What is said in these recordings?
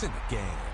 It's in the game.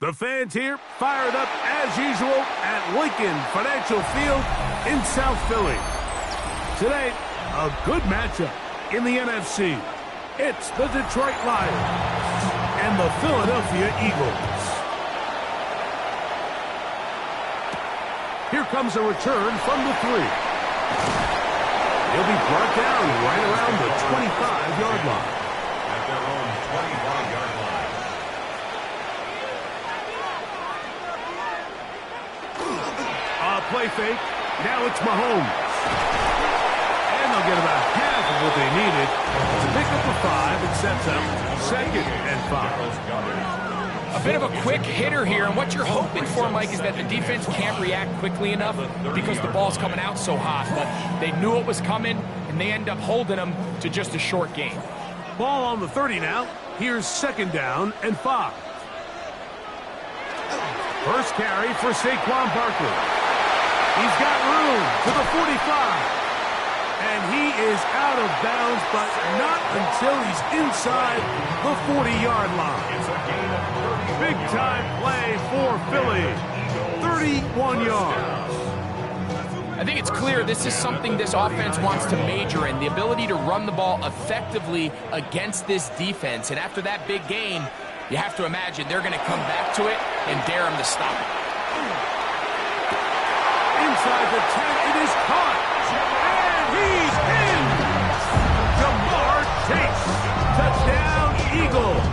The fans here fired up as usual at Lincoln Financial Field in South Philly. Today, a good matchup in the NFC. It's the Detroit Lions and the Philadelphia Eagles. Here comes a return from the 3. He'll be brought down right around the 25-yard line. At their own 25-yard line. Play fake. Now it's Mahomes. And they'll get about half of what they needed to pick up a 5 and sets up 2nd and 5. A bit of a quick hitter here, and what you're hoping for, Mike, is that the defense can't react quickly enough because the ball's coming out so hot. But they knew it was coming, and they end up holding them to just a short gain. Ball on the 30 now. Here's 2nd down and 5. First carry for Saquon Barkley. He's got room to the 45. And he is out of bounds, but not until he's inside the 40-yard line. It's a gain of 30. Big-time play for Philly. 31 yards. I think it's clear this is something this offense wants to major in, the ability to run the ball effectively against this defense. And after that big gain, you have to imagine they're going to come back to it and dare him to stop it. Inside the 10, it is caught. And he's in. Jamar Chase. Touchdown, Eagles.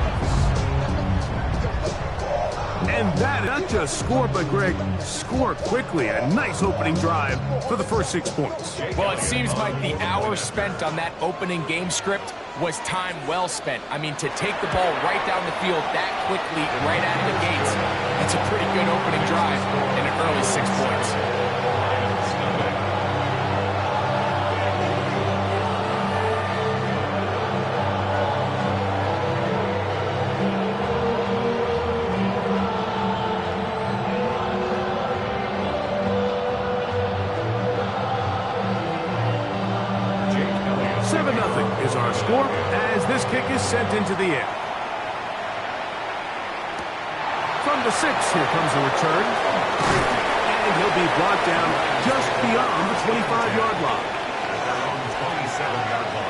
And that, not just score, but Greg, score quickly. A nice opening drive for the first 6 points. Well, it seems like the hour spent on that opening game script was time well spent. I mean, to take the ball right down the field that quickly, right out of the gates, that's a pretty good opening drive in an early 6 points. Is our score as this kick is sent into the air. From the 6, here comes the return. And he'll be brought down just beyond the 25-yard line. At their own 27-yard line.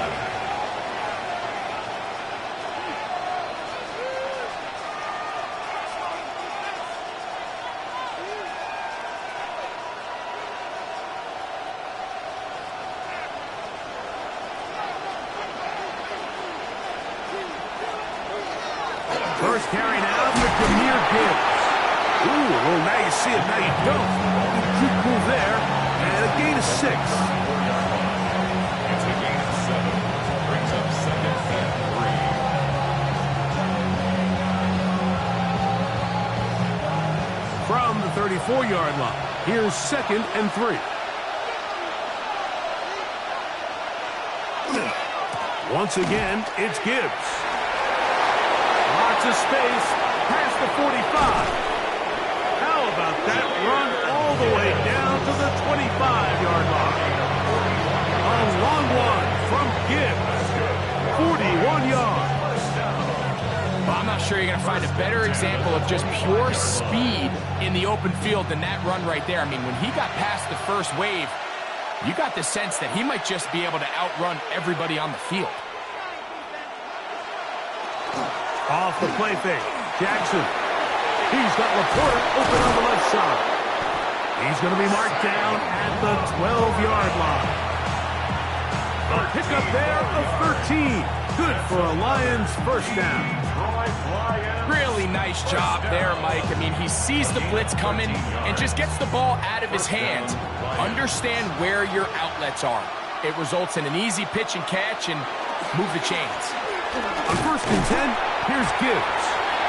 First carry now for Jahmyr Gibbs. Ooh, well, now you see it, now you don't. Good juke move there, and a gain of 6. It's a gain of 7. Brings up 2nd and 3. From the 34-yard line, here's 2nd and 3. Once again, it's Gibbs. Lots of space, past the 45. How about that run all the way down to the 25-yard line? A long one from Gibbs, 41 yards. Well, I'm not sure you're going to find a better example of just pure speed in the open field than that run right there. I mean, when he got past the first wave, you got the sense that he might just be able to outrun everybody on the field. Off the play fake, Jackson. He's got Laporta open on the left side. He's going to be marked down at the 12-yard line. A pickup there of 13. Good for a Lions first down. Really nice job there, Mike. I mean, he sees the blitz coming and just gets the ball out of his hands. Understand where your outlets are. It results in an easy pitch and catch and move the chains. On 1st and 10, here's Gibbs.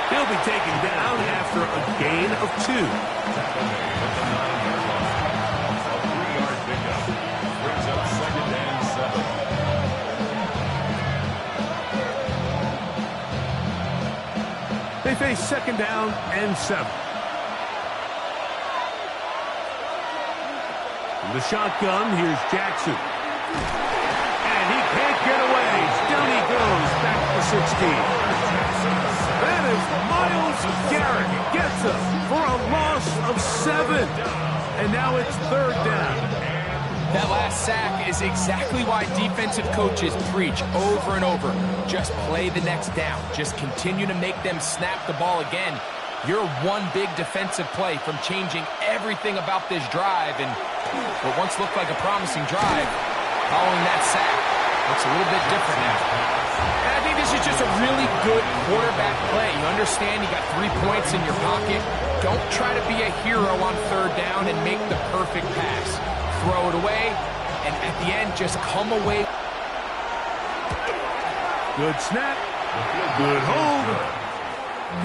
He'll be taken down after a gain of 2. A 3-yard pickup. Brings up 2nd and 7. They face 2nd down and 7. From the shotgun, here's Jackson. And he can't get away. Down he goes, back to the 16. That is Myles Garrett. Gets him for a loss of 7. And now it's 3rd down. That last sack is exactly why defensive coaches preach over and over. Just play the next down. Just continue to make them snap the ball again. You're one big defensive play from changing everything about this drive. And what once looked like a promising drive, following that sack, looks a little bit different now. And I think this is just a really good quarterback play. You understand you got 3 points in your pocket. Don't try to be a hero on 3rd down and make the perfect pass. Throw it away, and at the end, just come away. Good snap. Good hold.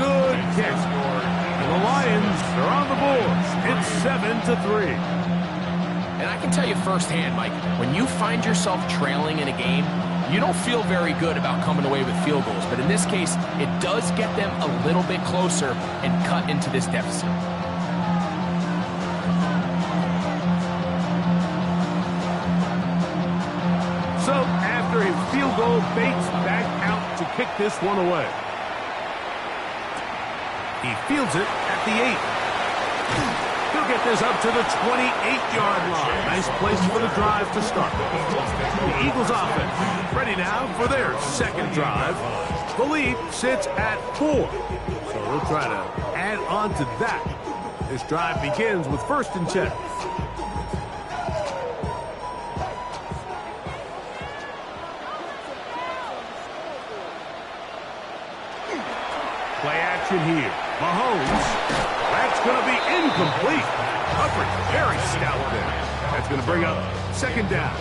Good kick. And the Lions are on the board. It's 7-3. And I can tell you firsthand, Mike, when you find yourself trailing in a game, you don't feel very good about coming away with field goals. But in this case, it does get them a little bit closer and cut into this deficit. field goal. Bates back out to kick this one away. He fields it at the 8. He'll get this up to the 28-yard line. Nice place for the drive to start. The Eagles offense ready now for their second drive. The lead sits at 4. So they'll try to add on to that. This drive begins with 1st and 10. Play action here. Mahomes. That's going to be incomplete. Coverage very stout there. That's going to bring up 2nd down.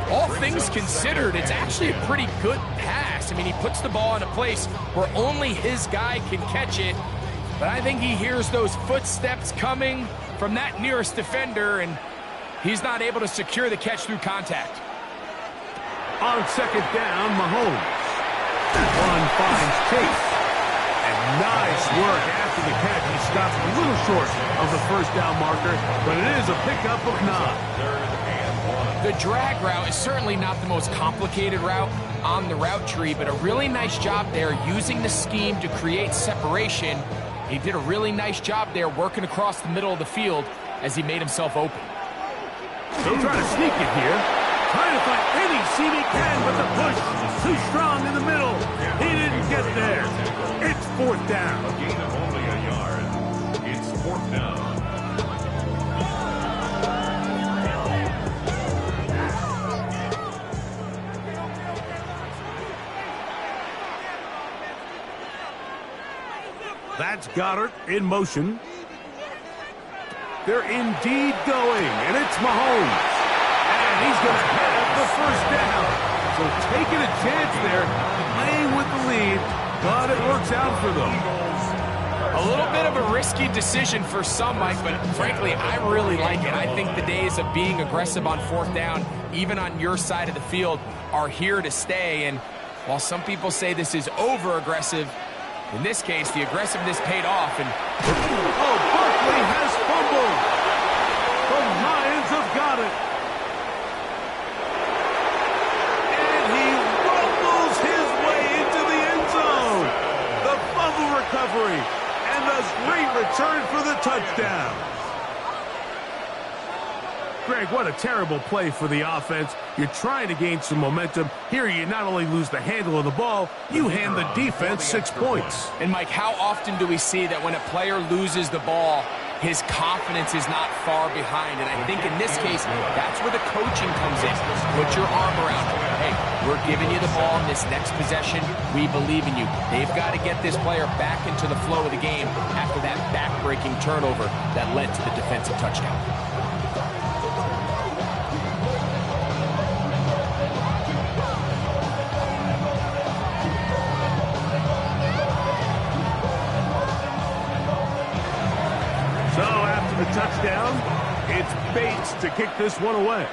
All things considered, it's actually a pretty good pass. I mean, he puts the ball in a place where only his guy can catch it. But I think he hears those footsteps coming from that nearest defender, and he's not able to secure the catch through contact. On 2nd down, Mahomes. That one finds Chase. And nice work after the catch. He stops a little short of the 1st down marker, but it is a pickup of 9. The drag route is certainly not the most complicated route on the route tree, but a really nice job there using the scheme to create separation. He did a really nice job there working across the middle of the field as he made himself open. He'll try to sneak it here. Trying to find any seam he can, but the push is too strong in the middle. He didn't get there. It's 4th down. A gain of only a yard. It's 4th down. That's Goddard in motion. They're indeed going, and it's Mahomes. And he's going to have the 1st down. So taking a chance there, playing with the lead, but it works out for them. A little bit of a risky decision for some, Mike, but frankly, I really like it. I think the days of being aggressive on 4th down, even on your side of the field, are here to stay. And while some people say this is over-aggressive, in this case, the aggressiveness paid off. And oh, Barkley has fumbled. The Lions have got it. And he rumbles his way into the end zone. The fumble recovery and the great return for the touchdown. Greg, what a terrible play for the offense. You're trying to gain some momentum. Here you not only lose the handle of the ball, you hand the defense 6 points. And Mike, how often do we see that when a player loses the ball, his confidence is not far behind? And I think in this case, that's where the coaching comes in. Put your arm around him. Hey, we're giving you the ball in this next possession. We believe in you. They've got to get this player back into the flow of the game after that back-breaking turnover that led to the defensive touchdown. So after the touchdown, it's Bates to kick this one away.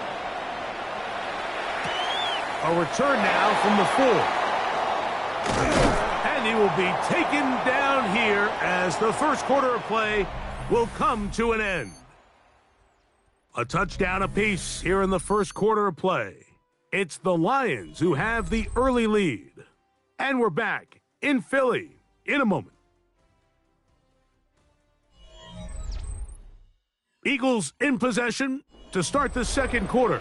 A return now from the 4. And he will be taken down here as the 1st quarter of play will come to an end. A touchdown apiece here in the 1st quarter of play. It's the Lions who have the early lead. And we're back in Philly in a moment. Eagles in possession to start the 2nd quarter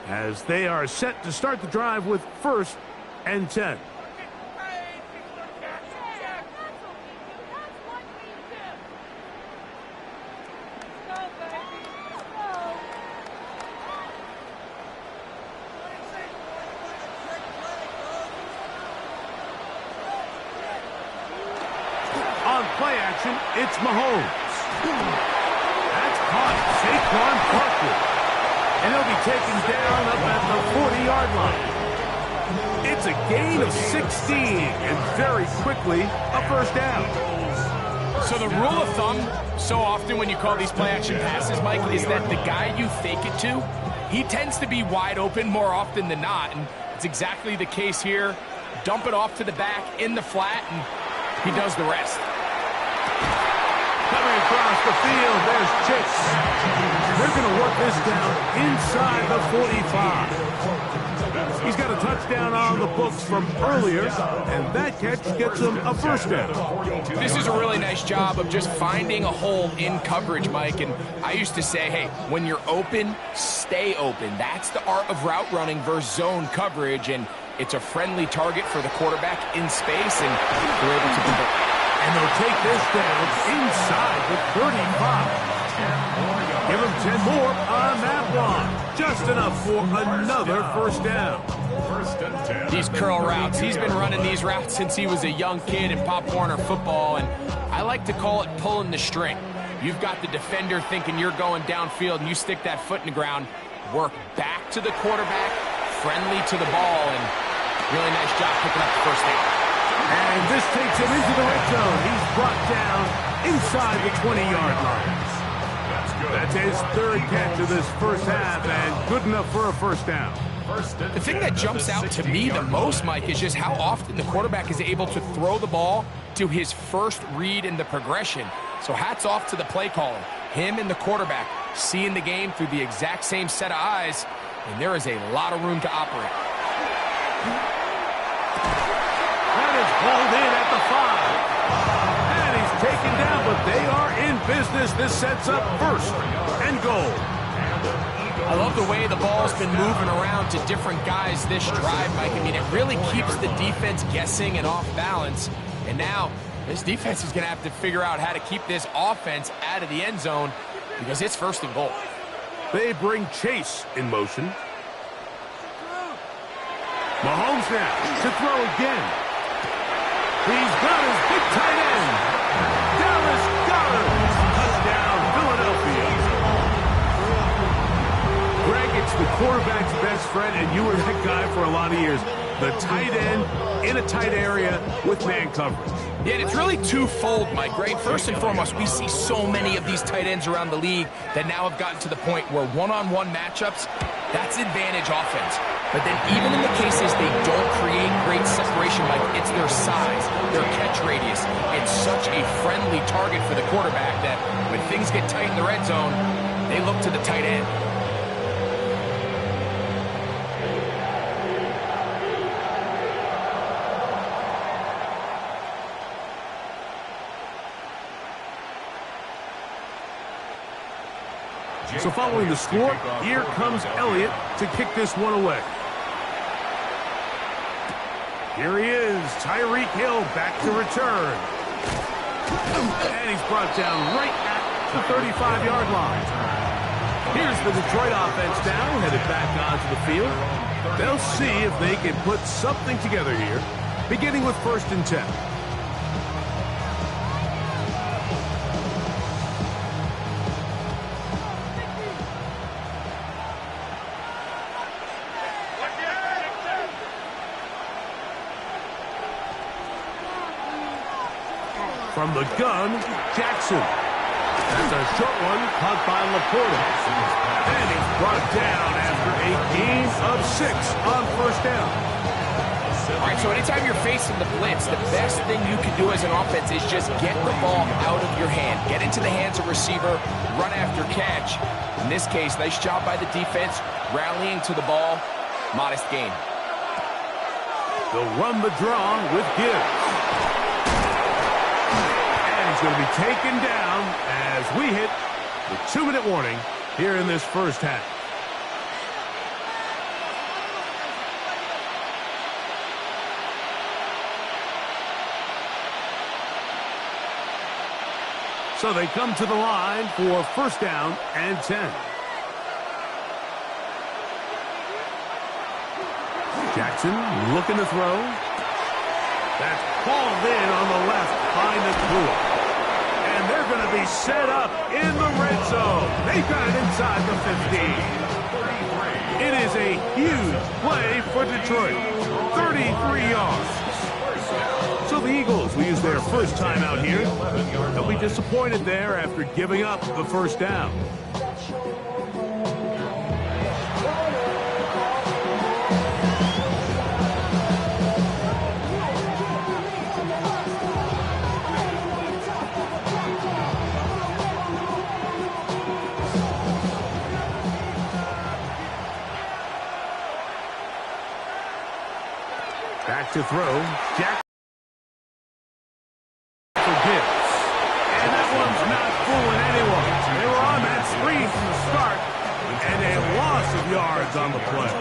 as they are set to start the drive with 1st and 10. On play action, it's Mahomes. That's caught. Saquon Barkley. And he'll be taken down up at the 40-yard line. It's a gain of 16, and very quickly, a 1st down. So the rule of thumb, so often when you call these play-action passes, Mike, is that the guy you fake it to, he tends to be wide open more often than not, and it's exactly the case here. Dump it off to the back in the flat, and he does the rest. Coming across the field, there's Chase. They're going to work this down inside the 45. He's got a touchdown on the books from earlier, and that catch gets him a first down. This is a really nice job of just finding a hole in coverage, Mike. And I used to say, hey, when you're open, stay open. That's the art of route running versus zone coverage, and it's a friendly target for the quarterback in space, and they're able to convert. And they'll take this down inside the 35. Give him 10 more on that one. Just enough for another first down. First and 10. These curl routes, he's been running these routes since he was a young kid in Pop Warner football, and I like to call it pulling the string. You've got the defender thinking you're going downfield, and you stick that foot in the ground, work back to the quarterback, friendly to the ball, and really nice job picking up the first down. And this takes him into the red zone. He's brought down inside the 20-yard line. That's his third catch of this first half, and good enough for a first down. The thing that jumps out to me the most, Mike, is just how often the quarterback is able to throw the ball to his first read in the progression. So hats off to the play caller. Him and the quarterback seeing the game through the exact same set of eyes, and there is a lot of room to operate. That is hauled in at the 5. And he's taken down, but they are in business. This sets up first and goal. I love the way the ball's been moving around to different guys this drive, Mike. I mean, it really keeps the defense guessing and off balance. And now this defense is going to have to figure out how to keep this offense out of the end zone because it's first and goal. They bring Chase in motion. Mahomes now to throw again. He's got his big tight end. Dallas Goedert. Touchdown, Philadelphia. Greg, it's the quarterback's best friend, and you were that guy for a lot of years. The tight end in a tight area with man coverage. Yeah, and it's really twofold, Mike, right? First and foremost, we see so many of these tight ends around the league that now have gotten to the point where one-on-one matchups, that's advantage offense. But then even in the cases they don't create great separation, Mike, it's their size, their catch radius. It's such a friendly target for the quarterback that when things get tight in the red zone, they look to the tight end. So following the score, here comes Elliott to kick this one away. Here he is, Tyreek Hill back to return. And he's brought down right at the 35-yard line. Here's the Detroit offense now, headed back onto the field. They'll see if they can put something together here, beginning with first and 10. From the gun, Jackson. That's a short one caught by Laporta. And he's brought down after a gain of 6 on first down. All right, so anytime you're facing the blitz, the best thing you can do as an offense is just get the ball out of your hand. Get into the hands of receiver, run after catch. In this case, nice job by the defense, rallying to the ball. Modest gain. They'll run the draw with Gibbs. He's going to be taken down as we hit the 2-minute warning here in this first half. So they come to the line for first down and 10. Jackson looking to throw. That's hauled in on the left by Nakua. And they're going to be set up in the red zone. They've got it inside the 15. It is a huge play for Detroit. 33 yards. So the Eagles will use their first time out here. They'll be disappointed there after giving up the first down. Back to throw. Jack forgives. And that one's not fooling anyone. They were on that screen from the start, and a loss of yards on the play.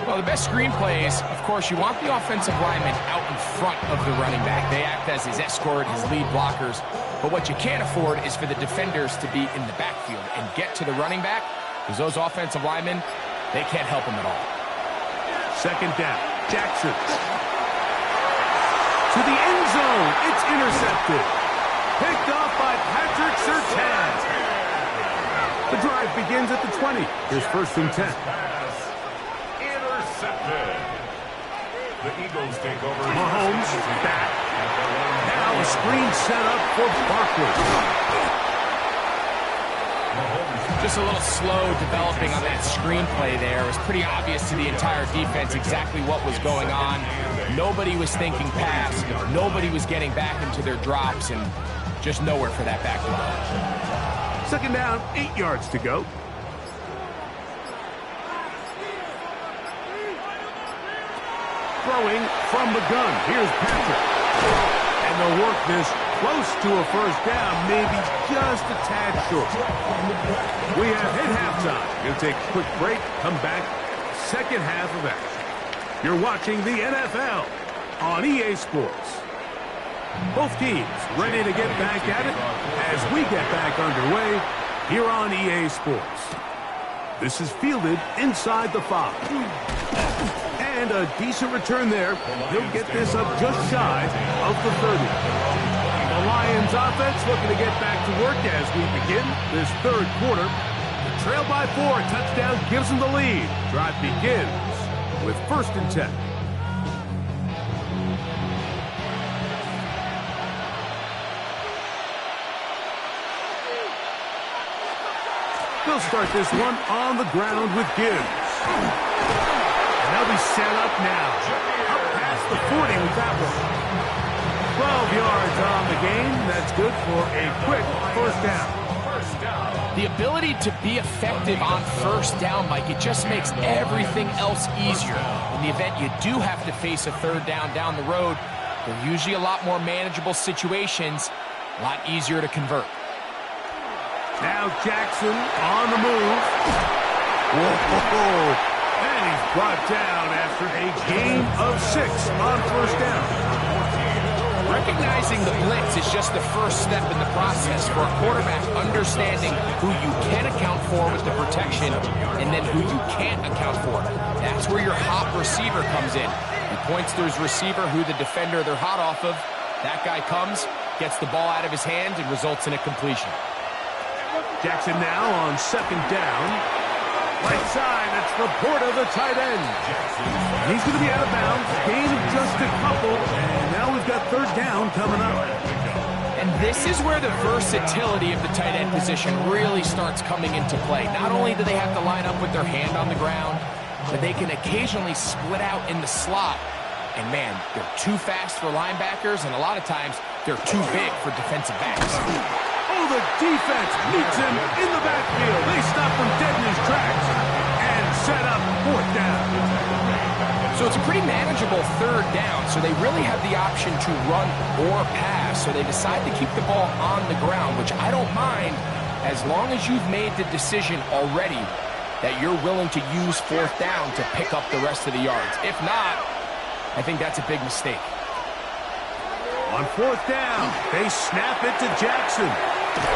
Well, the best screen plays, of course, you want the offensive lineman out in front of the running back. They act as his escort, his lead blockers. But what you can't afford is for the defenders to be in the backfield and get to the running back, because those offensive linemen, they can't help him at all. Second down, Jackson. To the end zone, it's intercepted. Picked off by Patrick Surtain. The drive begins at the 20. Here's 1st and 10. Intercepted. The Eagles take over. Mahomes back. Now a screen set up for Barkley. Just a little slow developing on that screenplay there. It was pretty obvious to the entire defense exactly what was going on. Nobody was thinking pass. Nobody was getting back into their drops, and just nowhere for that back to go. Second down, 8 yards to go. Throwing from the gun. Here's Patrick. And they'll work this close to a first down, maybe just a tad short. We have hit halftime. Going to take a quick break, come back, second half of action. You're watching the NFL on EA Sports. Both teams ready to get back at it as we get back underway here on EA Sports. This is fielded inside the 5. And a decent return there. He'll get this up just shy of the 30. The Lions offense looking to get back to work as we begin this third quarter. The trail by 4, touchdown gives them the lead. Drive begins with 1st and 10. They'll start this one on the ground with Gibbs. And they'll be set up now. Up past the 40 with that one. 12 yards on the gain. That's good for a quick first down. The ability to be effective on first down, Mike, it just makes everything else easier. In the event you do have to face a third down the road, they're usually a lot more manageable situations, a lot easier to convert. Now Jackson on the move. Whoa. And he's brought down after a gain of 6 on first down. Recognizing the blitz is just the first step in the process for a quarterback understanding who you can account for with the protection and then who you can't account for. That's where your hot receiver comes in. He points to his receiver who the defender they're hot off of. That guy comes, gets the ball out of his hand, and results in a completion. Jackson now on second down. Right side, it's the port of the tight end. He's going to be out of bounds. Gain of just a couple. And now we've got third down coming up. And this is where the versatility of the tight end position really starts coming into play. Not only do they have to line up with their hand on the ground, but they can occasionally split out in the slot. And man, they're too fast for linebackers, and a lot of times they're too big for defensive backs. Oh, the defense meets him in the backfield. They stop him dead in his tracks and set up fourth down. So it's a pretty manageable third down, so they really have the option to run or pass, so they decide to keep the ball on the ground, which I don't mind as long as you've made the decision already that you're willing to use fourth down to pick up the rest of the yards. If not, I think that's a big mistake. On fourth down, they snap it to Jackson.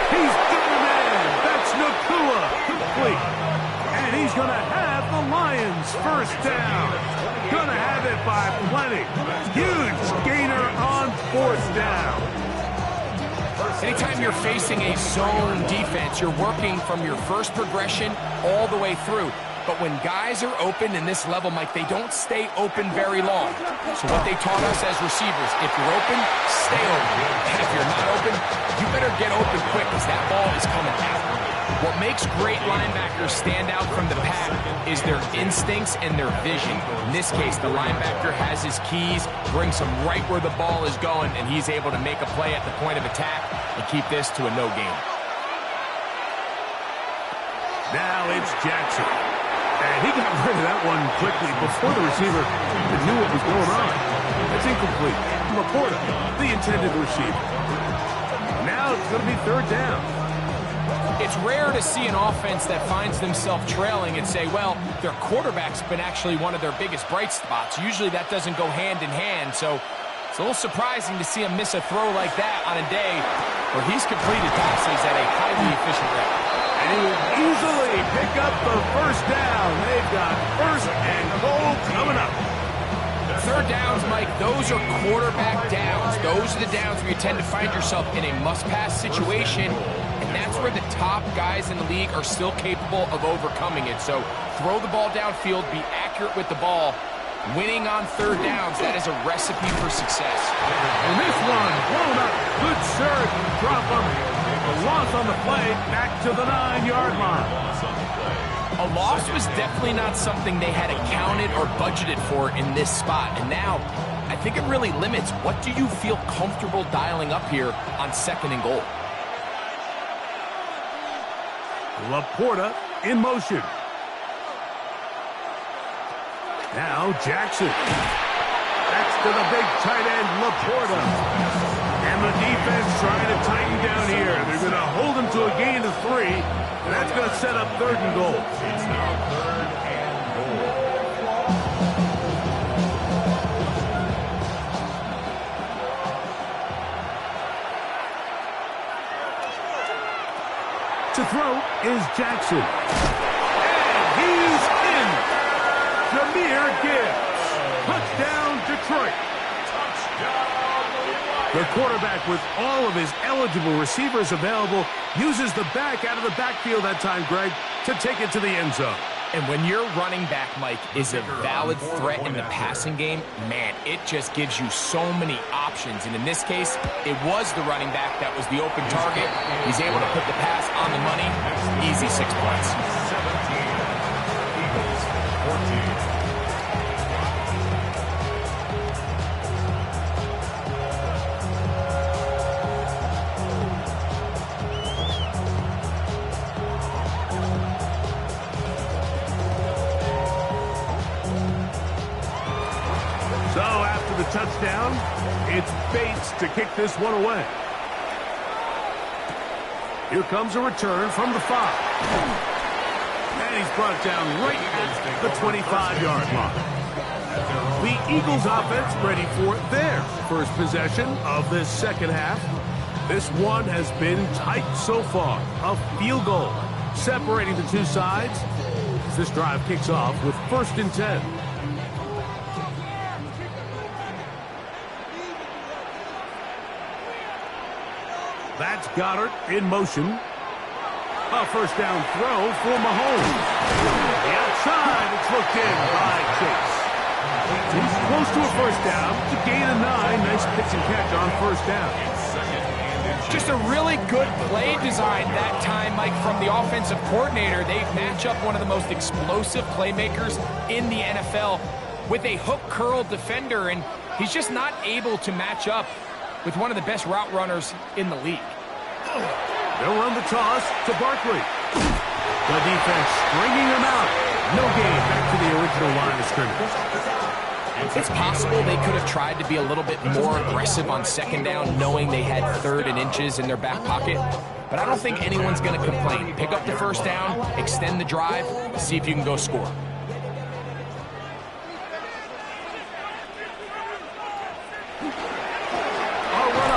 He's got him in. That's Nacua, complete. And he's going to have the Lions first down. Going to have it by plenty. Huge gainer on fourth down. Anytime you're facing a zone defense, you're working from your first progression all the way through. But when guys are open in this level, Mike, they don't stay open very long. So what they taught us as receivers, if you're open, stay open. And if you're not open, you better get open quick because that ball is coming out. What makes great linebackers stand out from the pack is their instincts and their vision. In this case, the linebacker has his keys, brings him right where the ball is going, and he's able to make a play at the point of attack and keep this to a no gain. Now it's Jackson. And he got rid of that one quickly before the receiver knew what was going on. That's incomplete. Laporta, the intended receiver. Now it's going to be third down. It's rare to see an offense that finds themselves trailing and say, well, their quarterback's been actually one of their biggest bright spots. Usually that doesn't go hand in hand, so it's a little surprising to see him miss a throw like that on a day where he's completed passes at a highly efficient rate. And he will easily pick up the first down. They've got first and goal coming up. Third downs, Mike, those are quarterback downs. Those are the downs where you tend to find yourself in a must-pass situation, and that's where the top guys in the league are still capable of overcoming it. So throw the ball downfield, be accurate with the ball. Winning on third downs, that is a recipe for success. And this one, blown up, good surge, drop him. A loss on the play, back to the 9-yard line. A loss was definitely not something they had accounted or budgeted for in this spot. And now, I think it really limits what do you feel comfortable dialing up here on second and goal. Laporta in motion. Now Jackson. Next to the big tight end, Laporta. And the defense trying to tighten down here. They're going to hold him to a gain of 3, and that's going to set up third and goal. It's now third and goal. To throw is Jackson. And he's in. Jahmyr Gibbs. Touchdown, Detroit. The quarterback, with all of his eligible receivers available, uses the back out of the backfield that time, Greg, to take it to the end zone. And when your running back, Mike, is a valid threat in the passing game, man, it just gives you so many options. And in this case, it was the running back that was the open target. He's able to put the pass on the money. Easy 6 points. 17, Eagles 14. So after the touchdown, it's Bates to kick this one away. Here comes a return from the 5. And he's brought down right at the 25-yard line. The Eagles offense ready for their first possession of this second half. This one has been tight so far. A field goal separating the two sides as this drive kicks off with 1st and 10. That's Goddard in motion. A first down throw for Mahomes. The outside, it's looked in by Chase. He's close to a first down. It's a gain of 9. Nice pitch and catch on first down. Just a really good play design that time, Mike, from the offensive coordinator. They match up one of the most explosive playmakers in the NFL with a hook curl defender, and he's just not able to match up with one of the best route runners in the league. They'll run the toss to Barkley. The defense stringing him out. No gain back to the original line of scrimmage. It's possible they could have tried to be a little bit more aggressive on second down, knowing they had 3rd and inches in their back pocket. But I don't think anyone's going to complain. Pick up the first down, extend the drive, see if you can go score.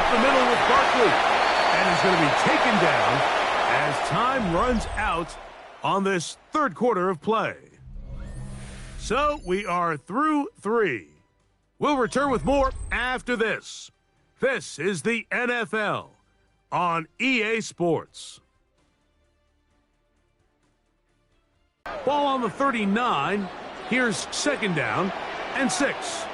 The middle with Barkley, and he's going to be taken down as time runs out on this third quarter of play. So we are through 3. We'll return with more after this. This is the NFL on EA Sports. Ball on the 39. Here's 2nd down and 6.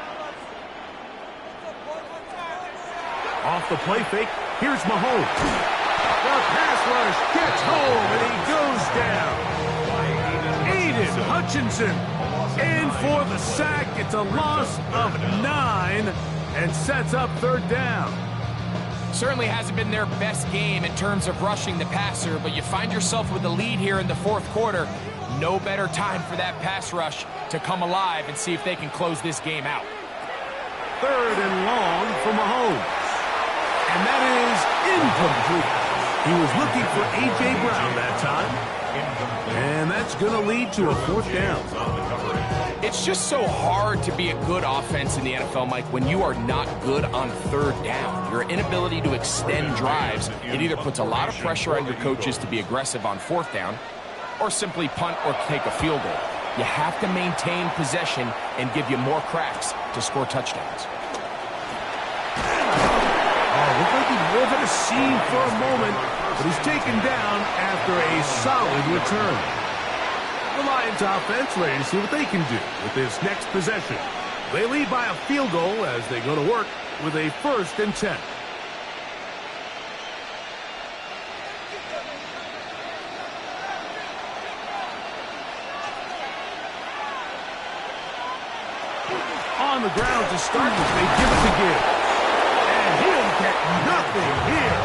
Off the play fake, here's Mahomes. The pass rush gets home, and he goes down. Aiden Hutchinson in for the sack. It's a loss of 9 and sets up 3rd down. Certainly hasn't been their best game in terms of rushing the passer, but you find yourself with the lead here in the 4th quarter. No better time for that pass rush to come alive and see if they can close this game out. 3rd and long for Mahomes. And that is incomplete. He was looking for A.J. Brown that time. And that's going to lead to a 4th down. It's just so hard to be a good offense in the NFL, Mike, when you are not good on 3rd down. Your inability to extend drives, it either puts a lot of pressure on your coaches to be aggressive on 4th down or simply punt or take a field goal. You have to maintain possession and give you more cracks to score touchdowns. Looked like he drove at a seam for a moment, but he's taken down after a solid return. The Lions offense ready to see what they can do with this next possession. They lead by a field goal as they go to work with a 1st and 10. On the ground to start as they give it to Gibbs. And he'll get nothing here.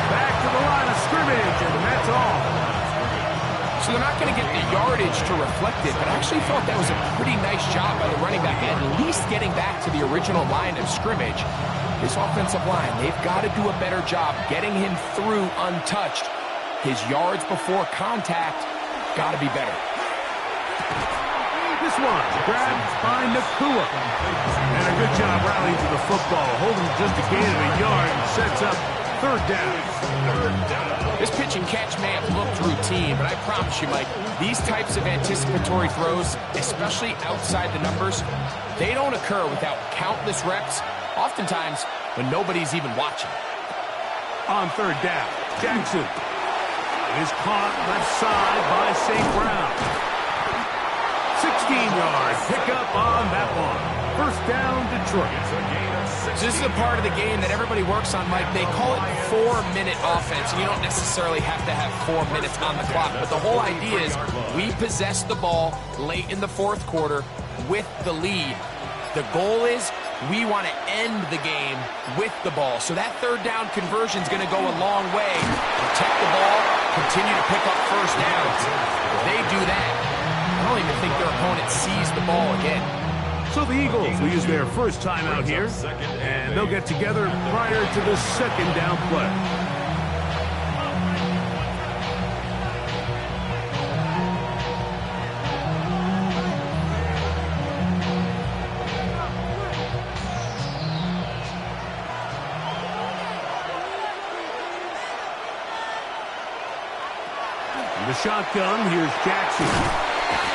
Back to the line of scrimmage, and that's all. So they're not going to get the yardage to reflect it, but I actually thought that was a pretty nice job by the running back, at least getting back to the original line of scrimmage. This offensive line, they've got to do a better job getting him through untouched. His yards before contact got to be better. This one grabbed by Nakua. And a good job rallying to the football, holding just a gain of a yard and sets up 3rd down. This pitch and catch may have looked routine, but I promise you, Mike, these types of anticipatory throws, especially outside the numbers, they don't occur without countless reps, oftentimes when nobody's even watching. On 3rd down, Jackson is caught left side by St. Brown. 16-yard pickup on that one. 1st down, Detroit. So this is a part of the game that everybody works on, Mike. They call it 4-minute offense, and you don't necessarily have to have 4 minutes on the clock, but the whole idea is we possess the ball late in the 4th quarter with the lead. The goal is we want to end the game with the ball. So that 3rd down conversion is going to go a long way. Protect the ball, continue to pick up 1st downs. If they do that, I don't even think their opponent sees the ball again. So the Eagles will use their 1st time out here, and they'll get together prior to the 2nd down play. In the shotgun, here's Jackson.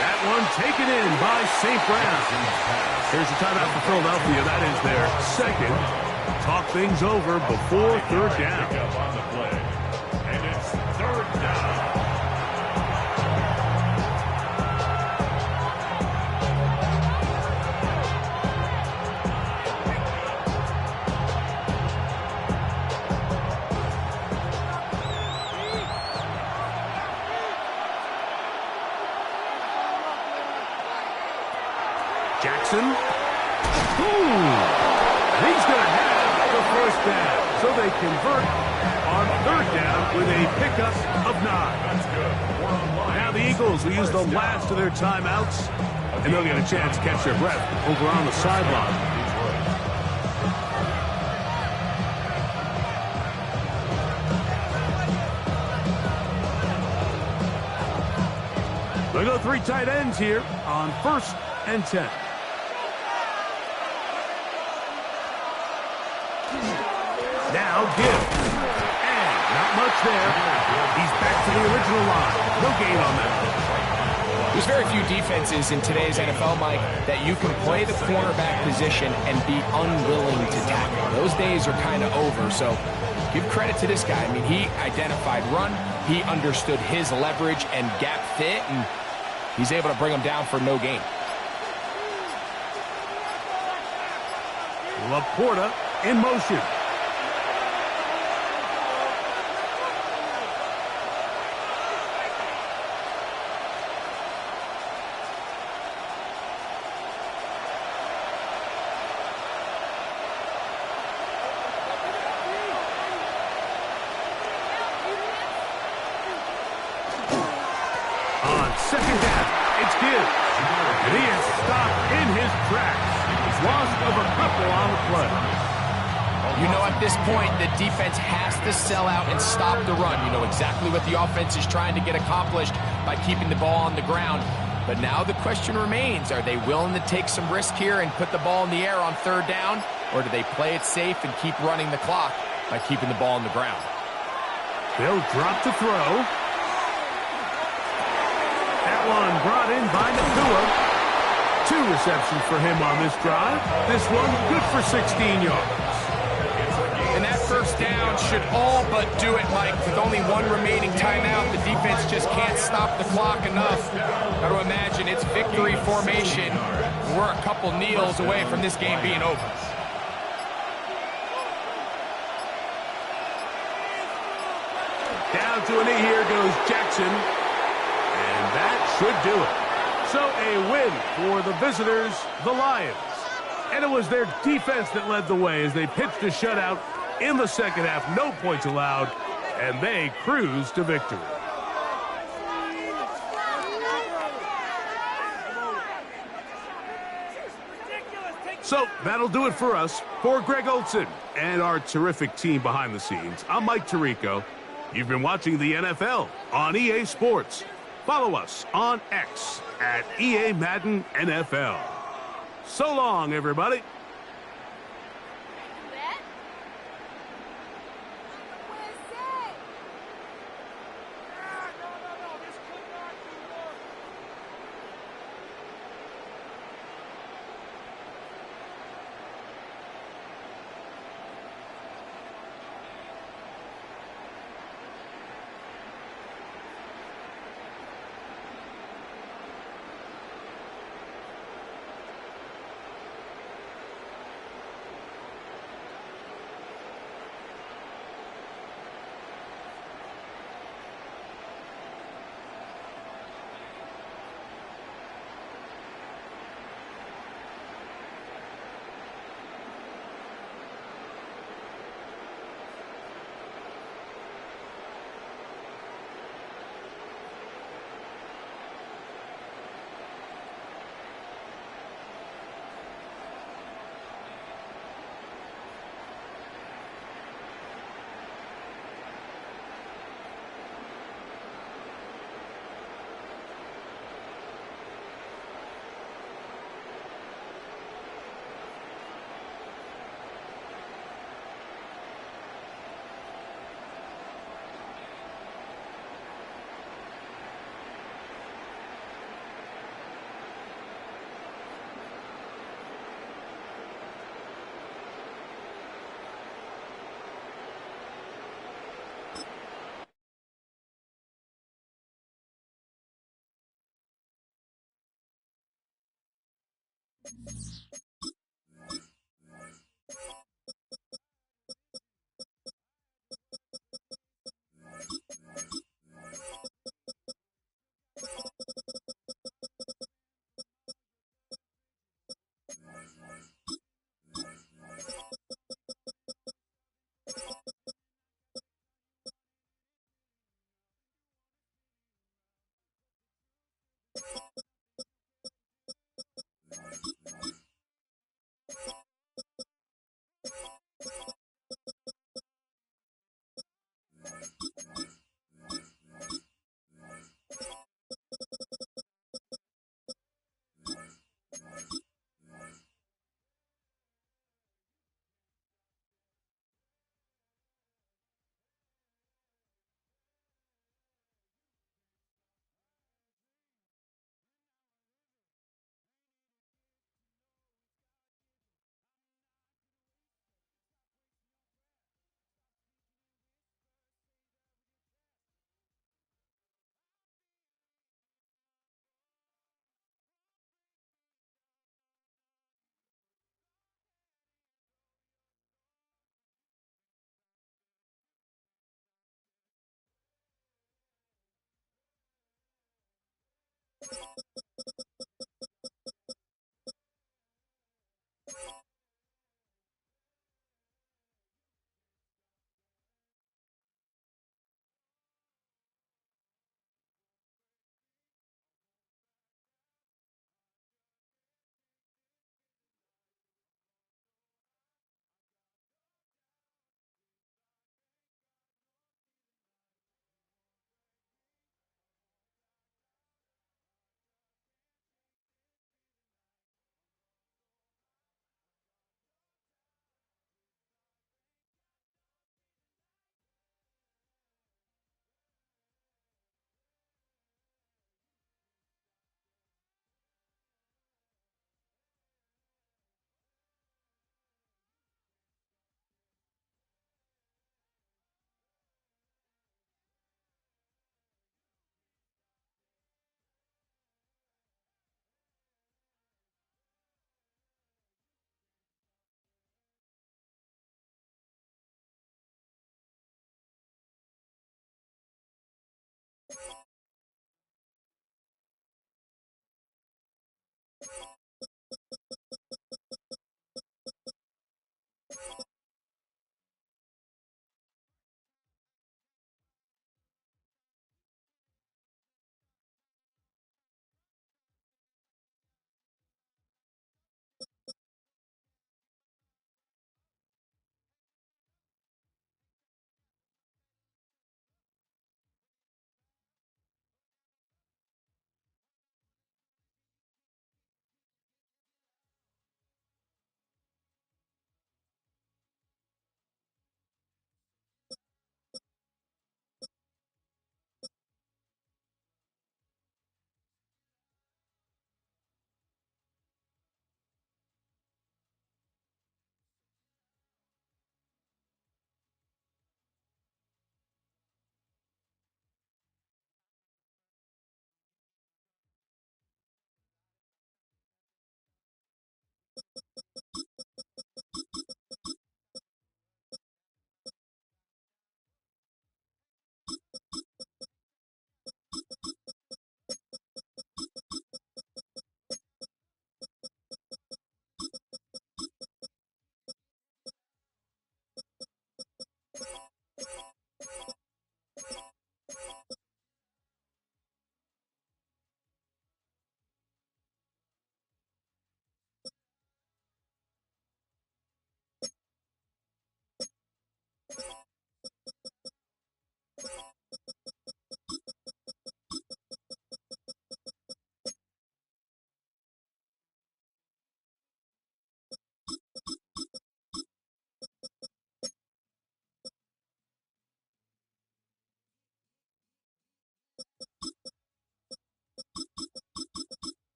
That one taken in by St. Brown. Here's the timeout for Philadelphia. That is their 2nd. Talk things over before 3rd down. On the play. And it's 3rd down. Jackson. Ooh. He's going to have the 1st down. So they convert on 3rd down with a pickup of 9. That's good. Now the Eagles will use the last of their timeouts, and they'll get a chance to catch their breath over on the sideline. They go 3 tight ends here on 1st and 10. Now Gibbs. And not much there. He's back to the original line. No gain on that. There's very few defenses in today's NFL, Mike, that you can play the cornerback position and be unwilling to tackle. Those days are kind of over, so give credit to this guy. I mean, he identified run, he understood his leverage and gap fit, and he's able to bring him down for no gain. Laporta in motion. On 2nd down, tackle on the play. You know, at this point, the defense has to sell out and stop the run. You know exactly what the offense is trying to get accomplished by keeping the ball on the ground. But now the question remains, are they willing to take some risk here and put the ball in the air on third down? Or do they play it safe and keep running the clock by keeping the ball on the ground? They'll drop to throw. That one brought in by Nakua. 2 receptions for him on this drive. This one good for 16 yards. And that first down should all but do it, Mike. With only 1 remaining timeout, the defense just can't stop the clock enough. Got to imagine it's victory formation. We're a couple kneels away from this game being over. Down to a knee here goes Jackson. And that should do it. So a win for the visitors, the Lions. And it was their defense that led the way as they pitched a shutout in the second half. No points allowed, and they cruised to victory. So that'll do it for us. For Greg Olson and our terrific team behind the scenes, I'm Mike Tirico. You've been watching the NFL on EA Sports. Follow us on X at EA Madden NFL. So long, everybody.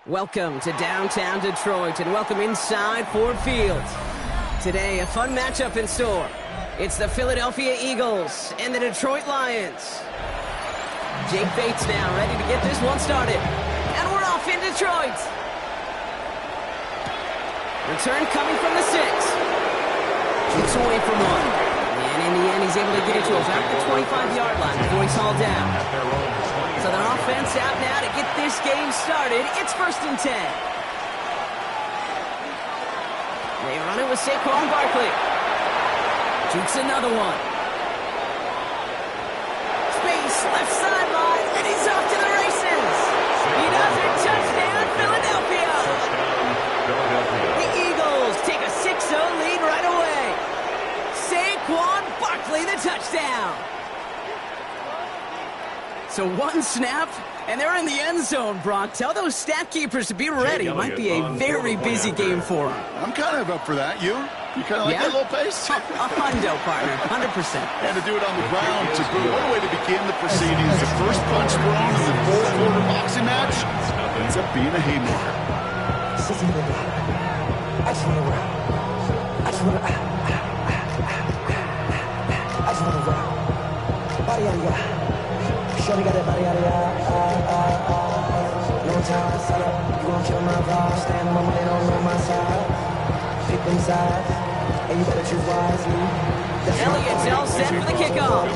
Welcome to downtown Detroit and welcome inside Ford Field. Today, a fun matchup in store. It's the Philadelphia Eagles and the Detroit Lions. Jake Bates now ready to get this one started. And we're off in Detroit. Return coming from the 6. Shoots away from one. And in the end, he's able to get it to about the 25-yard line before he's hauled down. So their offense out now to get this game started. It's 1st and 10. They run it with Saquon Barkley. Shoots another one. Space, left sideline, and he's off to the races. He does it. Touchdown, Philadelphia. The Eagles take a 6-0 lead right away. Saquon Barkley, the touchdown. So one snap, and they're in the end zone, Brock. Tell those stat keepers to be ready. It might be a very busy game for them. I'm kind of up for that. You kind of like that little pace? A hundo, partner, 100%. And to do it on the ground, to boot. What a way to begin the proceedings. The first punch thrown in the fourth-quarter boxing match ends up being a haymaker. Shorty got that body out of no time, set up, you gon' kill my vibe. Stand on my money, don't on my side. Pick them sides, and you better choose wisely. Elliott's all set for the kickoff.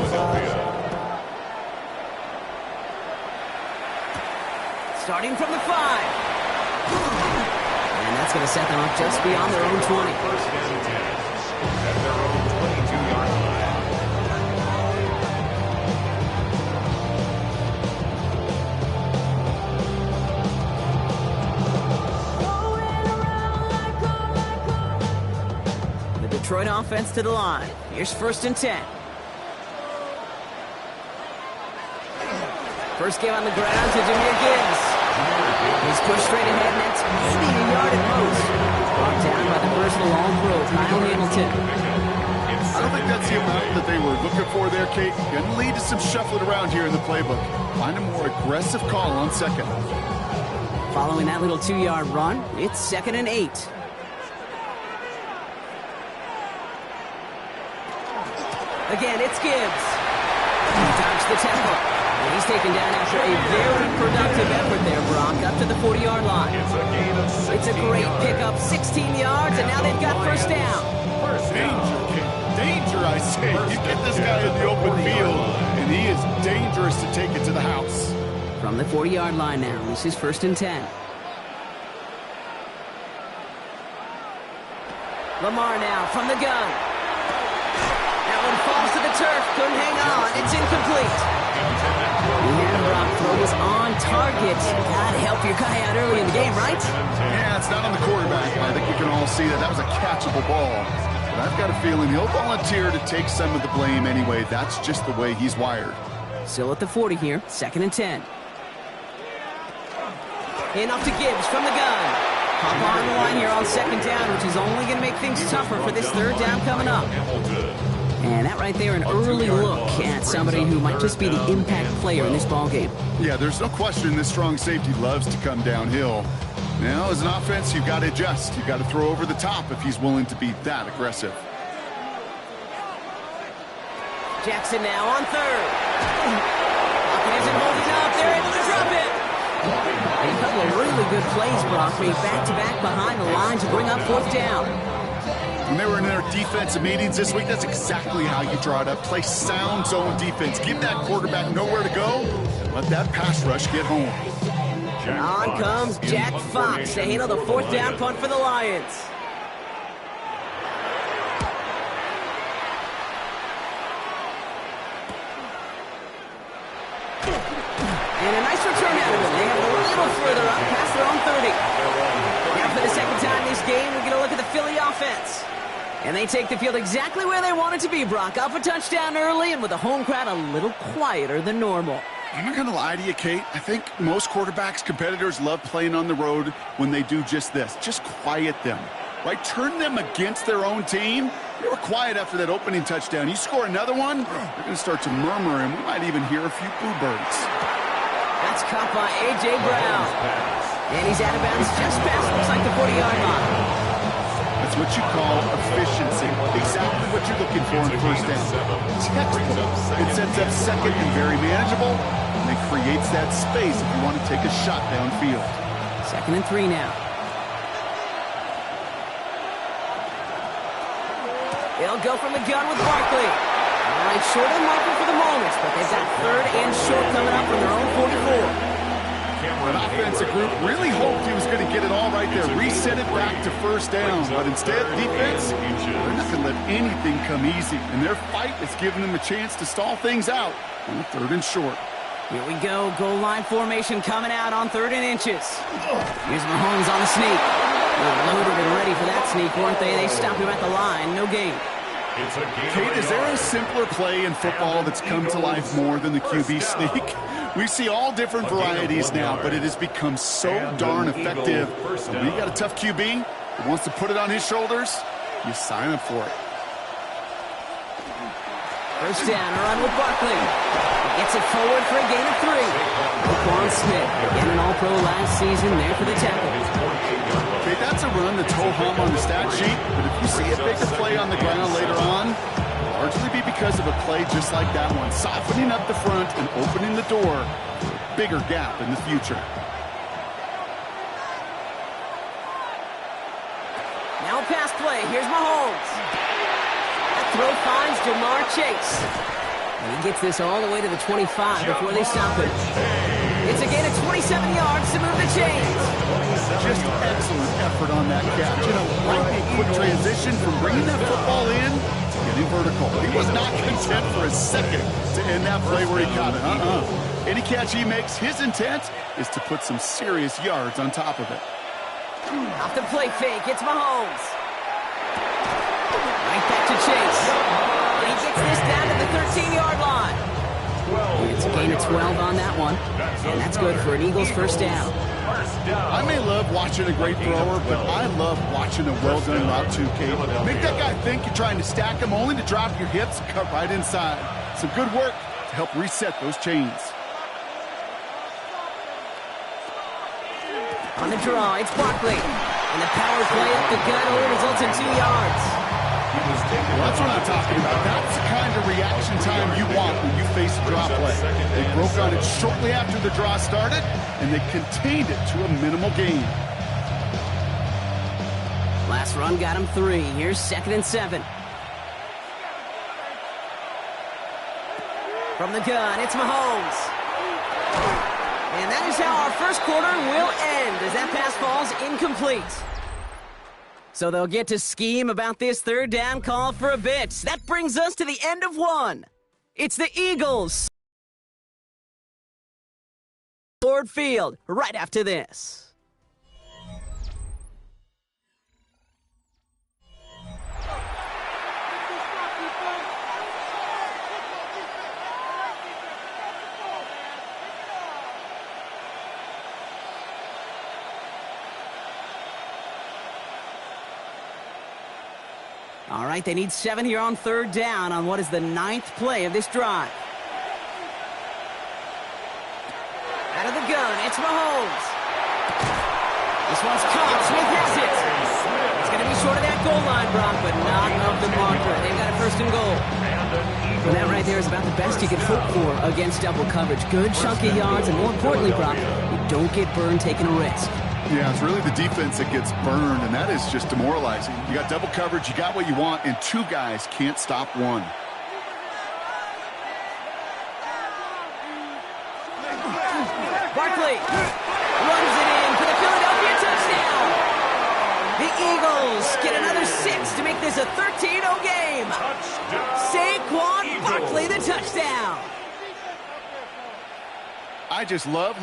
Starting from the 5. And that's going to set them up just beyond their own 20. 1st and 10 at their own 22-yard line. Detroit offense to the line. Here's 1st and 10. First game on the ground to Jahmyr Gibbs. He's pushed straight ahead, and that's maybe a yard at most. Brought down by the personal all-pro, Kyle Hamilton. I don't think that's the amount that they were looking for there, Kate. Going to lead to some shuffling around here in the playbook. Find a more aggressive call on 2nd. Following that little 2-yard run, it's 2nd and 8. Again, it's Gibbs. He dodged the tempo. And he's taken down after a very productive effort there, Brock, up to the 40-yard line. It's a gain of 16 It's a great yards. pickup, 16 yards, and now they've got first down. Danger, Kate. Danger, I say. You get this guy in the open field, and he is dangerous to take it to the house. From the 40-yard line now, this is 1st and 10. Lamar now from the gun. That one falls to the turf. Couldn't hang on. It's incomplete. And Brock throw was on target. Gotta help your guy out early in the game, right? Yeah, it's not on the quarterback. I think we can all see that was a catchable ball. But I've got a feeling he'll volunteer to take some of the blame anyway. That's just the way he's wired. Still at the 40 here. 2nd and 10. In off to Gibbs from the gun. Hop on the line here on 2nd down, which is only going to make things tougher for this 3rd down coming up. And that right there, an early look at somebody who might just be the impact player in this ballgame. Yeah, there's no question this strong safety loves to come downhill. Now, as an offense, you've got to adjust. You've got to throw over the top if he's willing to be that aggressive. Jackson now on 3rd. He isn't holding up. They're able to drop it. And a couple of really good plays, Brock, made back-to-back behind the line to bring up 4th down. When they were in their defensive meetings this week, that's exactly how you draw it up. Play sound zone defense. Give that quarterback nowhere to go, and let that pass rush get home. On comes Jack Fox to handle the 4th down punt for the Lions. And a nice return out of it. They have a little further up past their own 30. Now for the 2nd time this game, we're going to look at the Philly offense. And they take the field exactly where they want it to be, Brock. Up a touchdown early and with the home crowd a little quieter than normal. I'm not going to lie to you, Kate. I think most quarterbacks, competitors love playing on the road when they do just this. Just quiet them, right? Turn them against their own team. They were quiet after that opening touchdown. You score another one, they're going to start to murmur, and we might even hear a few boo birds. That's caught by A.J. Brown. And he's out of bounds just past, looks like the 40-yard line. That's what you call efficiency. Exactly what you're looking for in first down. Textbook. It sets up second and very manageable, and it creates that space if you want to take a shot downfield. 2nd and 3 now. They'll go from the gun with Barkley. All right, short of the marker for the moment, but they've got 3rd and short coming up from their own 44. An offensive group really hoped he was going to get it all right there, reset it back to first down. But instead, defense, they're not going to let anything come easy. And their fight is giving them a chance to stall things out on the 3rd and short. Here we go. Goal line formation coming out on 3rd and inches. Here's Mahomes on the sneak. They're loaded and ready for that sneak, weren't they? They stop him at the line. No gain. Kate, is there a simpler play in football that's come to life more than the QB sneak? We see all different varieties now, but it has become so darn effective. And when you got a tough QB who wants to put it on his shoulders, you sign up for it. First down, a run with Barkley. Gets it forward for a gain of 3. Roquan Smith, again an All-Pro last season, there for the tackle. Okay, that's a run that's ho-hum on the stat sheet, but if you see a bigger play on the ground later on, it'll largely be because of a play just like that one, softening up the front and opening the door for a bigger gap in the future. Now a pass play. Here's Mahomes. That throw finds Jamar Chase. And he gets this all the way to the 25 before they stop it. It's a gain of 27 yards to move the chains. Just excellent effort on that catch. You know, lightning quick transition from bringing that football in to getting vertical. He was not content for a second to end that play where he caught it. Any catch he makes, his intent is to put some serious yards on top of it. Off the play fake, it's Mahomes. Right back to Chase. And he gets this down to the 13-yard line. It's a gain of 12 on that one. And that's good for an Eagles first down. I may love watching a great thrower, but I love watching a well-done route too, Kate. Make that guy think you're trying to stack him only to drop your hips and cut right inside. Some good work to help reset those chains. On the draw, it's Barkley. And the power play up the gut only results in 2 yards. Well, that's what I'm talking about. That's the kind of reaction time you want when you face a draw play. They broke on it shortly after the draw started, and they contained it to a minimal gain. Last run got him 3. Here's 2nd and 7. From the gun, it's Mahomes. And that is how our first quarter will end as that pass falls incomplete. So they'll get to scheme about this 3rd down call for a bit. That brings us to the end of 1. It's the Eagles. Ford Field right after this. All right, they need 7 here on 3rd down on what is the 9th play of this drive. Out of the gun, it's Mahomes. This one's caught. Smith has it. It's going to be short of that goal line, Brock, but not of the marker. They've got a 1st and goal. Well, that right there is about the best you can hope for against double coverage. Good chunky yards, and more importantly, Brock, you don't get burned taking a risk. Yeah, it's really the defense that gets burned, and that is just demoralizing. You got double coverage, you got what you want, and 2 guys can't stop one. Barkley runs it in for the Philadelphia touchdown. The Eagles get another 6 to make this a 13-0 game. Saquon Barkley, the touchdown. I just love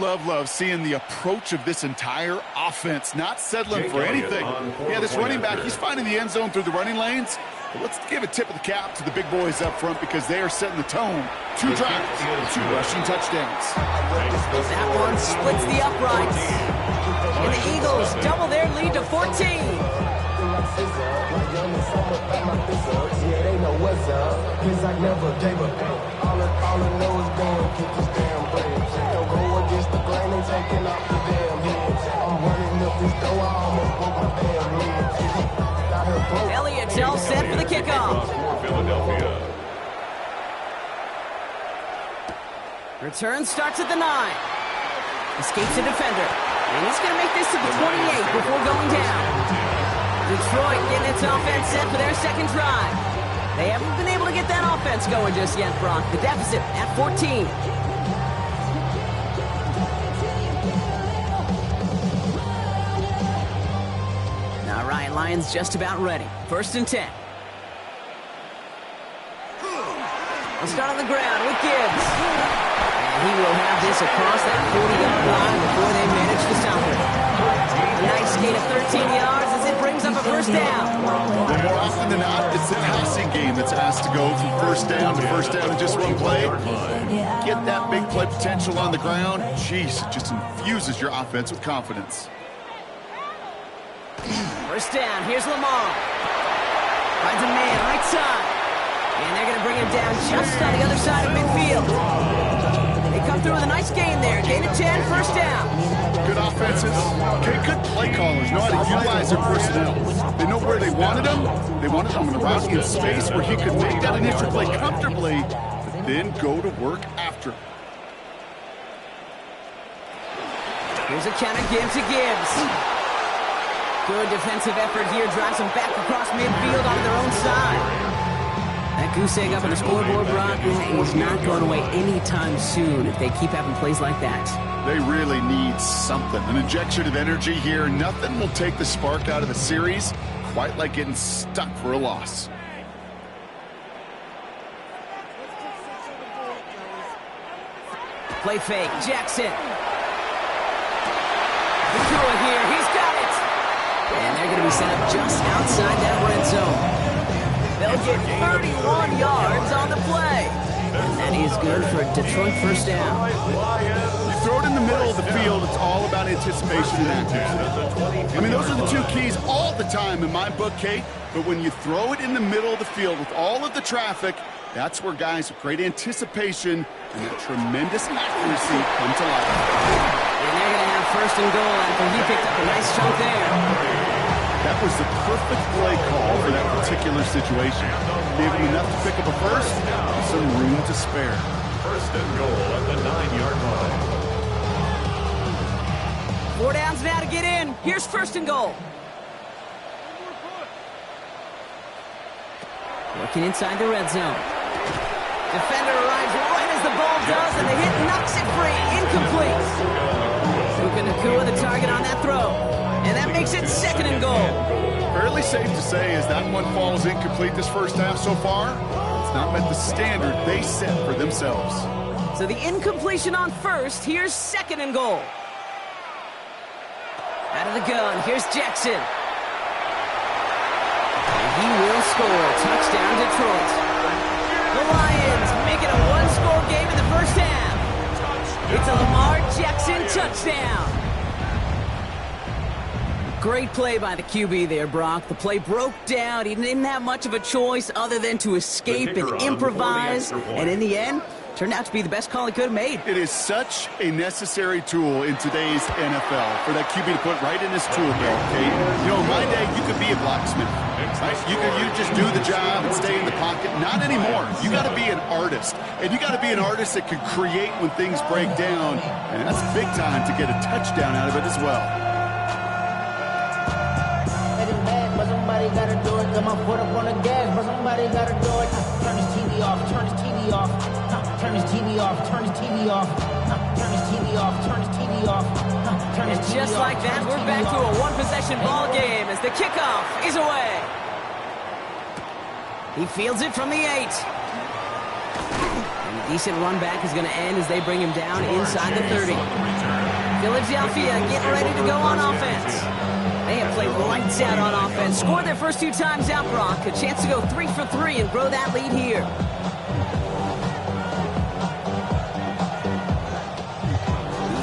seeing the approach of this entire offense, not settling for anything. Yeah, this running back, he's finding the end zone through the running lanes. But let's give a tip of the cap to the big boys up front because they are setting the tone. 2 drives, 2 rushing touchdowns. That one splits the uprights. And the Eagles double their lead to 14. Taking off the damn heads. I'm Elliott's all set for the kickoff. For Philadelphia. Return starts at the 9. Escapes a defender. And he's going to make this to the 28 before going down. Detroit getting its offense set for their second drive. They haven't been able to get that offense going just yet, Brock. The deficit at 14. All right, Lions just about ready. 1st and 10. We'll start on the ground with Gibbs. And he will have this across that 40-yard line before they manage to stop it. A nice gain of 13 yards as it brings up a first down. Well, more often than not, it's the passing game that's asked to go from first down in just one play. Get that big play potential on the ground. Jeez, it just infuses your offense with confidence. First down, here's Lamar. Finds a man right side. And they're going to bring him down just on the other side of midfield. They come through with a nice gain there. Gain of 10, first down. Good offenses. Okay, good play callers know how to utilize their personnel. They know where they wanted them. They wanted them in a route in space where he could make that initial play comfortably, but then go to work after. Here's a counter give to Gibbs. Good defensive effort here. Drives them back across midfield on their own side. That goose egg up on the scoreboard, Brock, is not going away anytime soon if they keep having plays like that. They really need something. An injection of energy here. Nothing will take the spark out of the series quite like getting stuck for a loss. Play fake. Jackson. Nakua here. He's got it. And they're going to be set up just outside that red zone. They'll get 31 yards on the play. And that is good for a Detroit first down. You throw it in the middle of the field, it's all about anticipation and accuracy. I mean, those are the two keys all the time in my book, Kate. But when you throw it in the middle of the field with all of the traffic, that's where guys with great anticipation and that tremendous accuracy come to life. And they're going to have 1st and goal after he picked up a nice chunk there. That was the perfect play call for that particular situation. Gave him enough to pick up a first and some room to spare. 1st and goal at the 9-yard line. 4 downs now to get in. Here's 1st and goal. Working inside the red zone. Defender arrives right as the ball does, and the hit knocks it free. Incomplete. Puka Nacua the target on that throw. And that makes it 2nd and goal. Fairly safe to say as that one falls incomplete this first half so far, it's not met the standard they set for themselves. So the incompletion on 1st, here's 2nd and goal. Out of the gun, here's Jackson. And he will score. Touchdown, Detroit. The Lions make it a one-score game in the first half. It's a Lamar Jackson touchdown. Great play by the QB there, Brock. The play broke down. He didn't have much of a choice other than to escape and improvise. And in the end, turned out to be the best call he could have made. It is such a necessary tool in today's NFL for that QB to put right in his tool belt, Kate. You know, in my day, you could be a blacksmith. Right? You just do the job and stay in the pocket. Not anymore. You got to be an artist. And you got to be an artist that can create when things break down. And that's big time to get a touchdown out of it as well. But somebody gotta do it. Got my foot up on the gas, but somebody gotta do it. Turn his TV off, turn his TV off. Turn his TV off, turn his TV off. Turn his TV off, turn his TV off. And just like that, we're back to a one-possession ball game as the kickoff is away. He fields it from the 8. And a decent run back is going to end as they bring him down inside the 30. Philadelphia getting ready to go on offense. They have played lights out on offense. Scored their first 2 times out, Brock. A chance to go 3 for 3 and grow that lead here.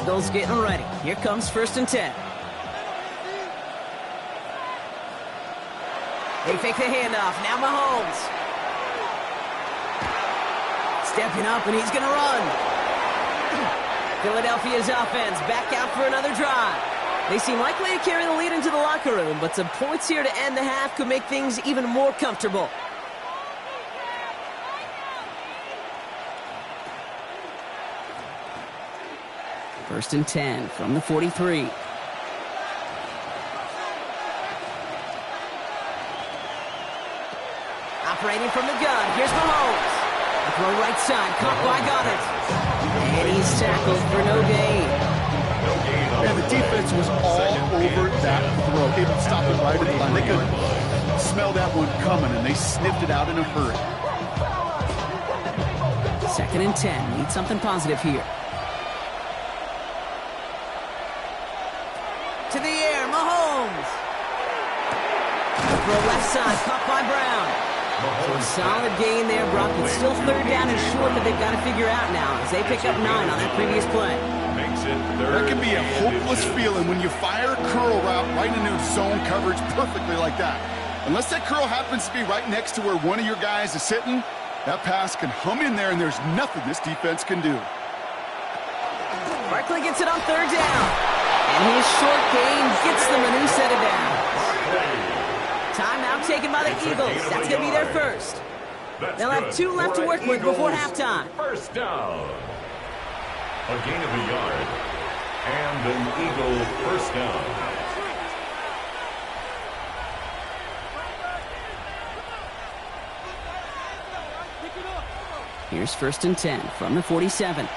Eagles getting ready. Here comes 1st and 10. They fake the handoff. Now Mahomes. Stepping up, and he's going to run. Philadelphia's offense back out for another drive. They seem likely to carry the lead into the locker room, but some points here to end the half could make things even more comfortable. First and 10 from the 43. Operating from the gun, here's Mahomes. A throw right side, caught by Goddard. And he's tackled for no gain. And the defense was all over that throw. Able to stop it right at the line. They could smell that one coming, and they sniffed it out in a hurry. Second and 10. Need something positive here. To the air, Mahomes. Throw left side, caught by Brown. So a solid gain there, Brock. It's still third down and short that they've got to figure out now as they pick up 9 on that previous play. That can be a hopeless feeling when you fire a curl route right into zone coverage perfectly like that. Unless that curl happens to be right next to where one of your guys is sitting, that pass can hum in there and there's nothing this defense can do. Barkley gets it on third down. And his short gain gets them a new set of downs. Timeout taken by the Eagles. That's going to be their first. They'll have 2 left to work with before halftime. First down. A gain of a yard. And an Eagle first down. Here's first and 10 from the 47.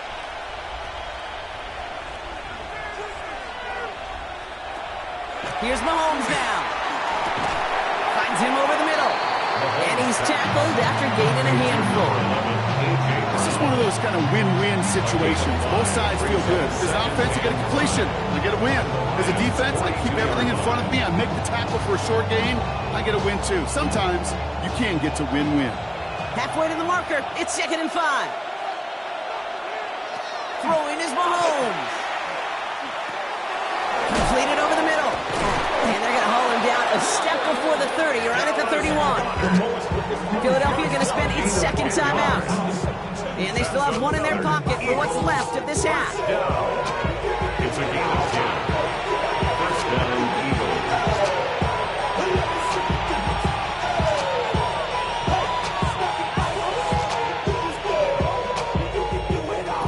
Here's Mahomes now. Finds him over the middle. And he's tackled after gaining a handful. This is one of those kind of win-win situations. Both sides feel good. As an offense, I get a completion. I get a win. As a defense, I keep everything in front of me. I make the tackle for a short gain. I get a win, too. Sometimes you can get to win-win. Halfway to the marker. It's second and 5. Throwing is Mahomes. Completed over the middle. And they're going to haul him down a step before the 30, right at the 31. Philadelphia going to spend its second timeout. And they still have 1 in their pocket for what's left of this half. It's a gain of 10. First down, Eagles.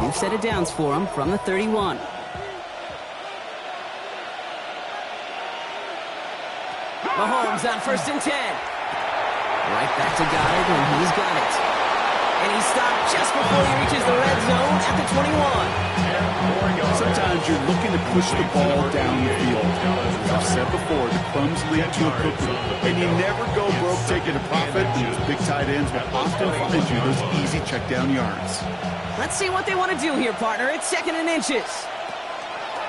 New set of downs for him from the 31. Mahomes on first and 10. Right back to Goddard, and he's got it. And he's stopped just before he reaches the red zone at the 21. Sometimes you're looking to push the ball down the field. As I've said before, the crumbs lead to a cookie. And you never go broke taking a profit, and those big tight ends will often find you those easy check down yards. Let's see what they want to do here, partner. It's second and inches.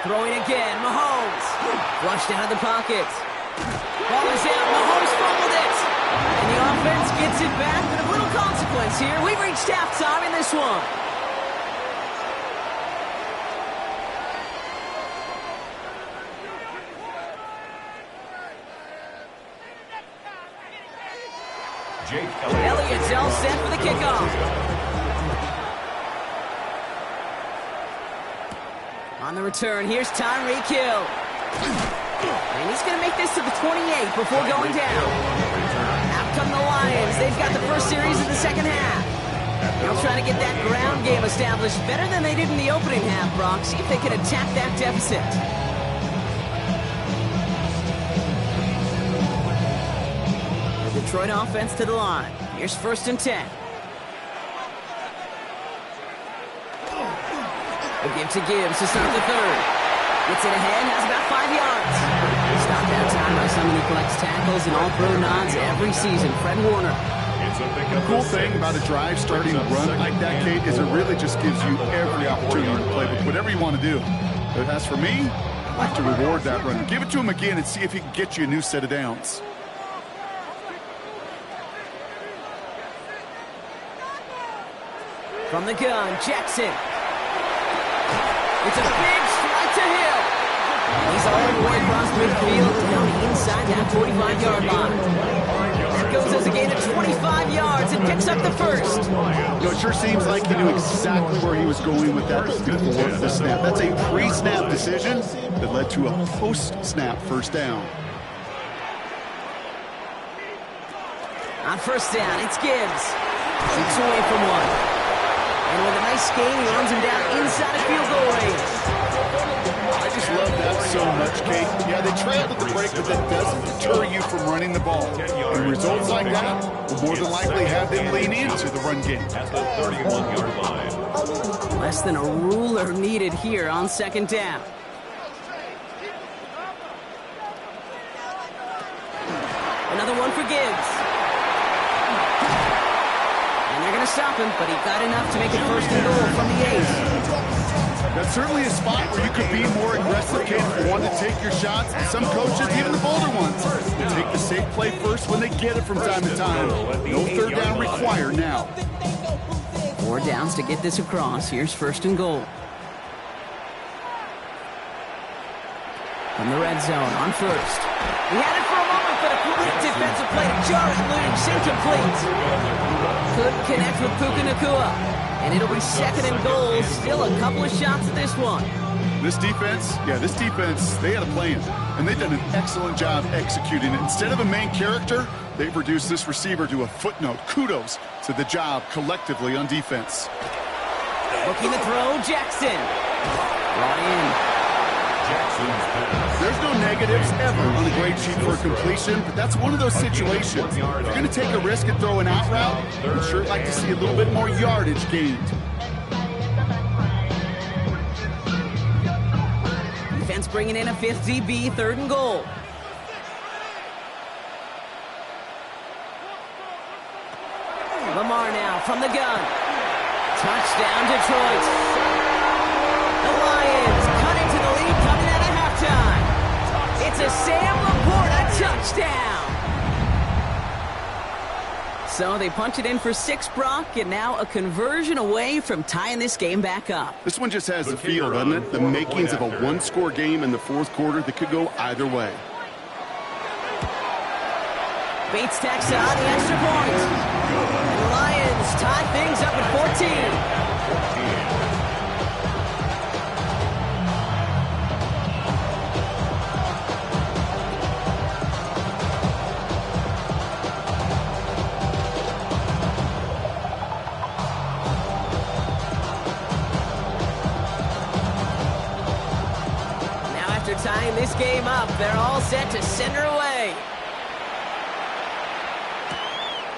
Throwing again, Mahomes. Flushed out of the pocket. Ball is out. Mahomes fumbled it. And the offense gets it back with a little consequence here. We've reached halftime in this one. Jake Elliott's all set for the kickoff. On the return, here's Tyreek Hill. And he's going to make this to the 28 before going down. Out come the Lions. They've got the first series of the second half. They'll try to get that ground game established better than they did in the opening half, Brock. See if they can attack that deficit. The Detroit offense to the line. Here's first and 10. A give to Gibbs to start the third. Gets it ahead, has about 5 yards. Stopped that time by someone who collects tackles and all-pro nods every season, Fred Warner. The cool thing about a drive starting a run like that, Kate, is it really just gives you every opportunity to play with whatever you want to do. But as for me, I like to reward that runner. Give it to him again and see if he can get you a new set of downs. From the gun, Jackson. It's a big strike to Hill. He's all the way across midfield down inside that 45-yard line. That goes as a gain of 25 yards and picks up up the first. It sure seems like he knew exactly where he was going with that before the snap. That's a pre-snap decision that led to a post-snap first down. On first down, it's Gibbs. 6 away from one. And with a nice gain, he runs him down inside of field goal range. I just love that so much, Kate. Yeah, they trailed at the break, but that doesn't deter you from running the ball. And results like that will more than likely have them lean into the run game. At the 31-yard line. Less than a ruler needed here on second down. Another one for Gibbs. And they're going to stop him, but he got enough to make it first and goal from the 8. That's certainly a spot where you could be more aggressive, Kate, if you want to take your shots. And some coaches, even the bolder ones, will take the safe play first when they get it from time to time. No third down required now. 4 downs to get this across. Here's first and goal. From the red zone on first. He had it for a moment, but a great defensive play to jar it loose. Incomplete. Couldn't connect with Puka Nacua. And it'll be second and goal. Still a couple of shots at this one. This defense, they had a plan. And they've done an excellent job executing it. Instead of a main character, they've reduced this receiver to a footnote. Kudos to the job collectively on defense. Looking to throw, Jackson. Brought in. There's no negatives ever on a grade sheet for a completion, but that's one of those situations. If you're going to take a risk and throw an out route, you'd sure like to see a little bit more yardage gained. Defense bringing in a 5th DB, 3rd and goal. Lamar now from the gun. Touchdown, Detroit. The Lions cut into the lead coming out of halftime. It's a Sam Laporta touchdown. So they punch it in for 6, Brock, and now a conversion away from tying this game back up. This one just has the feel, doesn't it? The makings of a one-score game in the 4th quarter that could go either way. Bates tacks on the extra point. And the Lions tie things up at 14. Now after tying this game up, they're all set to send her away.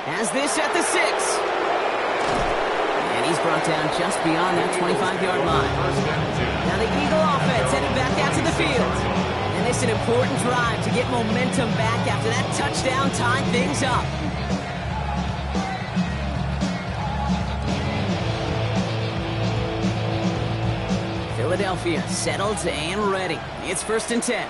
Has this at the 6. And he's brought down just beyond that 25-yard line. Now the Eagle offense headed back out to the field. And this is an important drive to get momentum back after that touchdown tied things up. Philadelphia settled and ready. It's 1st and 10.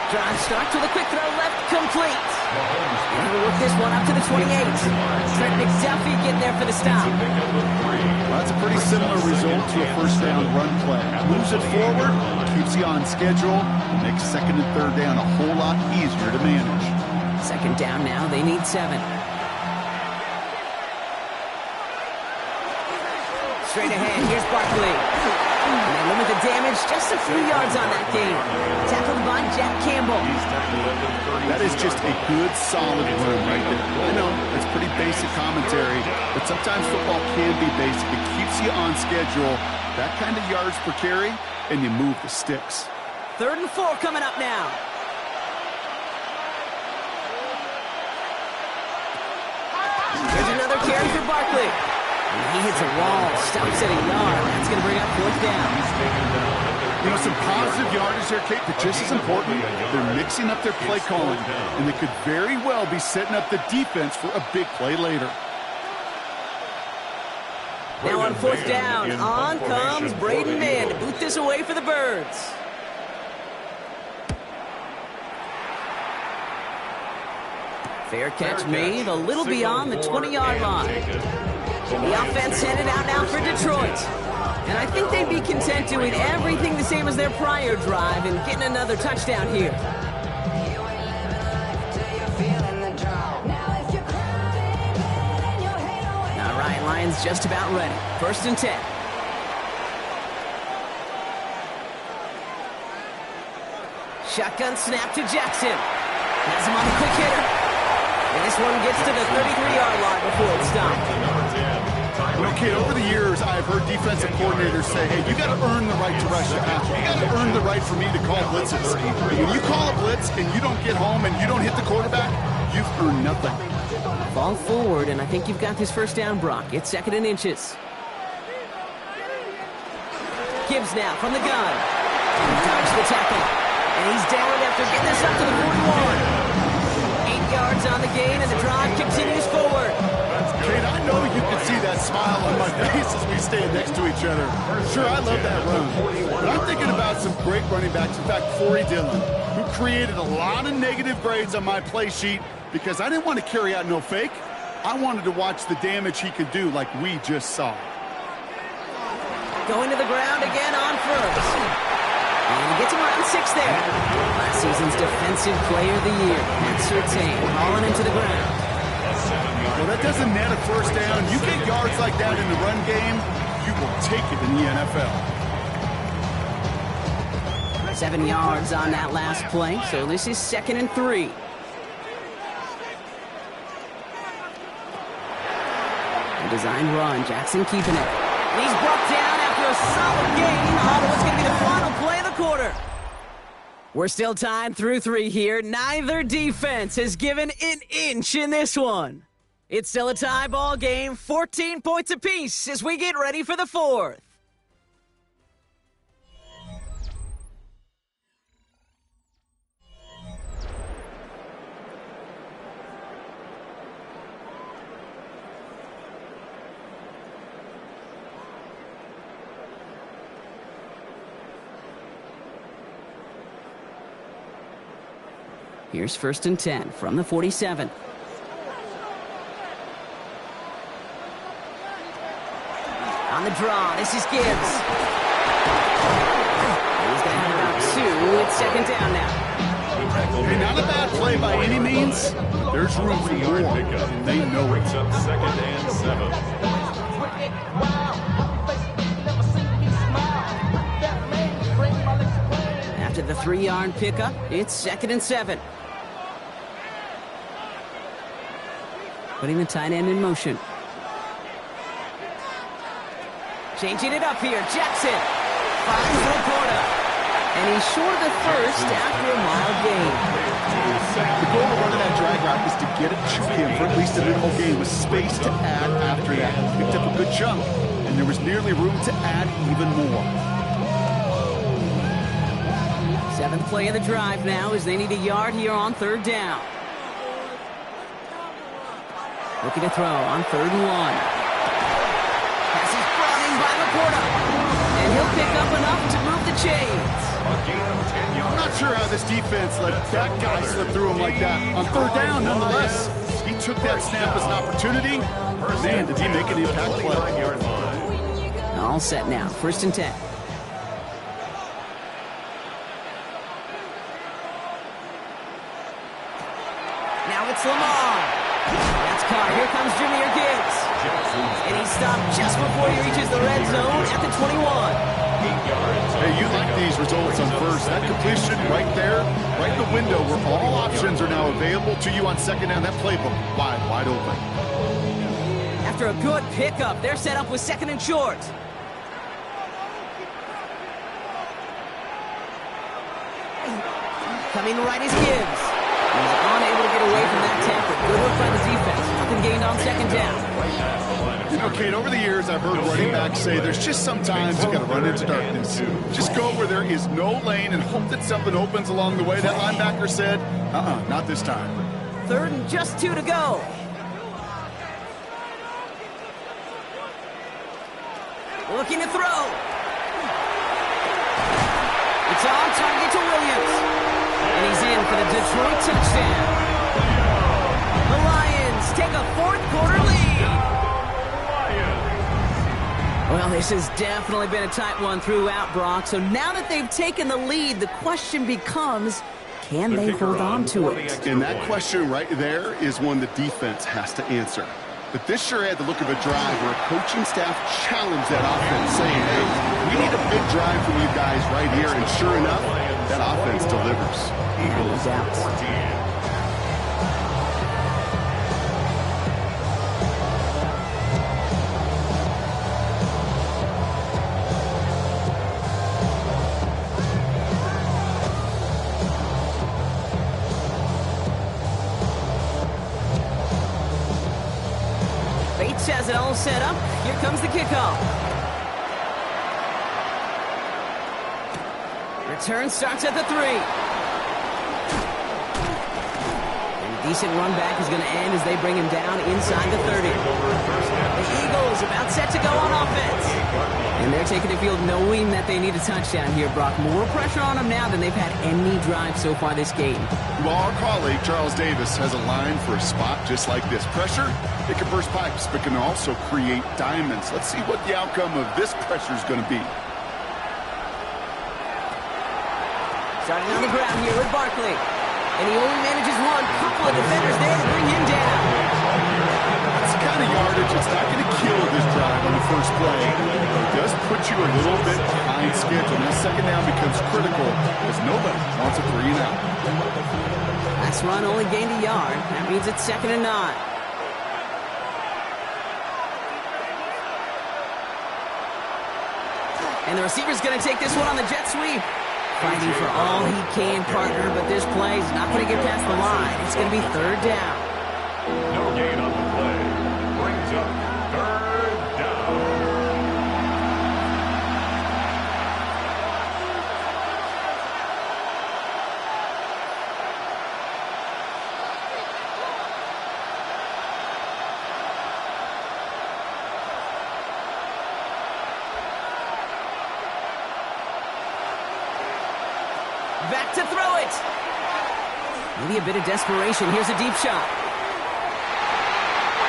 Drive starts with a quick throw left, complete. And he'll work this one up to the 28. Trent McDuffie getting there for the stop. Well, that's a pretty similar result to a first-down run play. Moves it forward, keeps you on schedule, makes 2nd and 3rd down a whole lot easier to manage. 2nd down now, they need 7. Straight ahead, here's Barkley. And they limit the damage, just a few yards on that game. Tackled by Jack Campbell. That is just a good, solid run right there. I know, it's pretty basic commentary, but sometimes football can be basic. It keeps you on schedule, that kind of yards per carry, and you move the sticks. 3rd and 4 coming up now. Here's another carry for Barkley. And he hits a wall, stops at a yard. That's going to bring up 4th down. You know, some positive yardage there, Kate, but just as important, they're mixing up their play calling, and they could very well be setting up the defense for a big play later. Now on 4th down, on comes Braden Mann to boot this away for the Birds. Fair catch made a little beyond the 20-yard line. The offense headed out now for Detroit. And I think they'd be content doing everything the same as their prior drive and getting another touchdown here. Lions just about ready. 1st and 10. Shotgun snap to Jackson. Has him on the quick hitter. And this one gets to the 33-yard line before it's stopped. Okay, over the years, I've heard defensive coordinators say, hey, you got to earn the right to rush the passer. You got to earn the right for me to call blitzes. When you call a blitz and you don't get home and you don't hit the quarterback, you've earned nothing. Ball forward, and I think you've got this 1st down, Brock. It's 2nd and inches. Gibbs now from the gun. Dodges the tackle. And he's down after getting this up to the 41. 8 yards on the gain, and the drive continues forward. Kate, I know you can see that smile on my face as we stand next to each other. Sure, I love that run. But I'm thinking about some great running backs. In fact, Corey Dillon, who created a lot of negative grades on my play sheet because I didn't want to carry out no fake. I wanted to watch the damage he could do like we just saw. Going to the ground again on 1st. And he gets him around 6 there. Last season's Defensive Player of the Year, Matt Surtain, hauling into the ground. Well, that doesn't net a 1st down. You get yards like that in the run game, you will take it in the NFL. 7 yards on that last play, so this is 2nd and 3. A designed run, Jackson keeping it. And he's brought down after a solid gain on what's going to be the final play of the quarter. We're still tied through 3 here. Neither defense has given an inch in this one. It's still a tie ball game, 14 points apiece as we get ready for the 4th. Here's 1st and 10 from the 47. On the draw, this is Gibbs. He's going to have about 2. It's 2nd down now. Hey, not a bad play by any means. There's room for more, and they know it. 2nd and 7. After the 3-yard pickup, it's 2nd and 7. Putting the tight end in motion. Changing it up here, Jackson finds Laporta. And he's short of the 1st after a mild gain. The goal of running that drag route is to get it to him for at least a minimal gain with space to add after that. He picked up a good chunk, and there was nearly room to add even more. 7th play of the drive now as they need a yard here on 3rd down. Looking to throw on 3rd and 1. Pass is brought in by Laporta. And he'll pick up enough to move the chains. I'm not sure how this defense let that guy slip through him like that. On 3rd down, nonetheless, he took that snap as an opportunity. Man, did he make an impact play. All set now, 1st and 10. Now it's Lamar. That's caught. Here comes Jahmyr Gibbs. And he's stopped just before he reaches the red zone at the 21. Hey, you like these results on 1st. That completion right there, right in the window where all options are now available to you on 2nd down. That playbook wide open. After a good pickup, they're set up with 2nd and short. Coming right is Gibbs. He's unable to get away from that tackle. Good work by the defense. Nothing gained on 2nd down. You know, Kate, over the years, I've heard running backs say there's just sometimes you got to run into darkness. Just go where there is no lane and hope that something opens along the way. That linebacker said, not this time. 3rd and just 2 to go. Looking to throw. It's on target to Williams. And he's in for the Detroit touchdown. The Lions take a 4th quarter lead. Well, this has definitely been a tight one throughout, Brock. So now that they've taken the lead, the question becomes, can they hold on to it? And that question right there is one the defense has to answer. But this sure had the look of a drive where a coaching staff challenged that offense, saying, hey, we need a big drive from you guys right here. And sure enough, that offense delivers. Eagles 14. Bates has it all set up. Here comes the kickoff. Return starts at the 3. And a decent run back is going to end as they bring him down inside the 30. The Eagles about set to go on offense. And they're taking the field knowing that they need a touchdown here, Brock. More pressure on them now than they've had any drive so far this game. Well, our colleague, Charles Davis, has a line for a spot just like this. Pressure, it can burst pipes, but can also create diamonds. Let's see what the outcome of this pressure is going to be. Starting on the ground here with Barkley. And he only manages one. Couple of defenders there to bring him down. That's the kind of yardage that's not going to kill this drive on the first play. It does put you a little bit behind schedule. And that second down becomes critical because nobody wants a 3 and out. Last run only gained a yard. That means it's 2nd and 9. And the receiver's going to take this one on the jet sweep. Fighting for all he can, partner, but this play is not going to get past the line. It's going to be 3rd down. No gain on the play. Brings up 3rd down. Back to throw it. Maybe a bit of desperation. Here's a deep shot.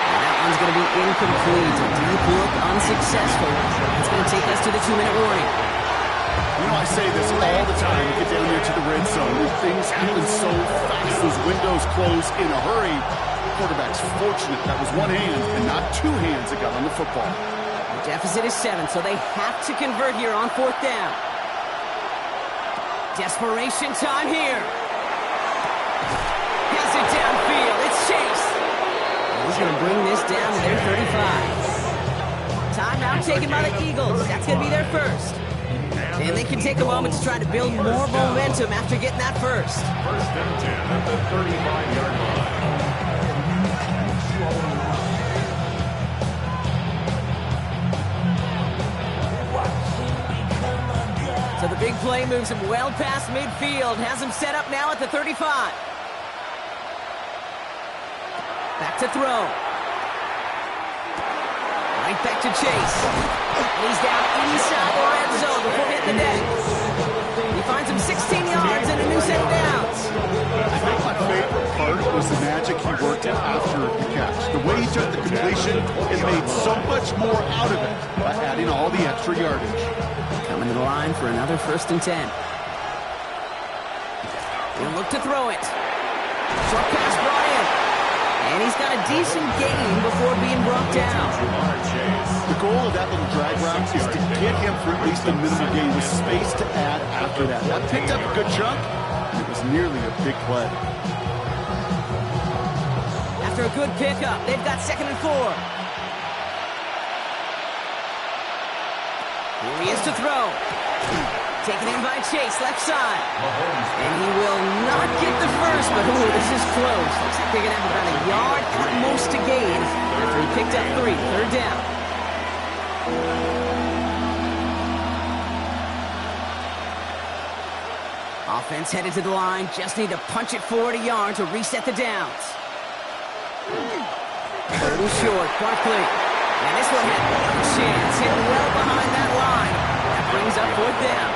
And that one's going to be incomplete. A deep look, unsuccessful. It's going to take us to the 2-minute warning. You know, I say this all the time. You get down there to the red zone. Things happen so fast. Those windows close in a hurry. The quarterback's fortunate that was one hand and not 2 hands that got on the football. The deficit is 7, so they have to convert here on 4th down. Desperation time here. Has it downfield. It's Chase. He's going to bring this down to their 35. Timeout taken by the Eagles. That's going to be their first. And they can take a moment to try to build more momentum after getting that first. 1st and 10 at the 35-yard line. So the big play moves him well past midfield. Has him set up now at the 35. Back to throw. Right back to Chase. And he's down inside the red zone before hitting the deck. He finds him 16 yards and a new set of downs. I think my favorite part was the magic he worked after the catch. The way he took the completion, it made so much more out of it by adding all the extra yardage. Coming to the line for another 1st and 10. He'll look to throw it. Short pass brought in. And he's got a decent gain before being brought down. The goal of that little drag route is to get him for at least a minimal gain with space to add after that. That picked up a good chunk, and it was nearly a big play. After a good pickup, they've got 2nd and 4. Here he is to throw. Taken in by Chase, left side. And he will not get the first, but ooh, this is close. Looks like they're going to have about a yard at most to gain after he picked up 3. 3rd down. Offense headed to the line. Just need to punch it forward a yard to reset the downs. 3rd and short, Barkley. And this one had no chance. Hit well behind that line. That brings up 4th down.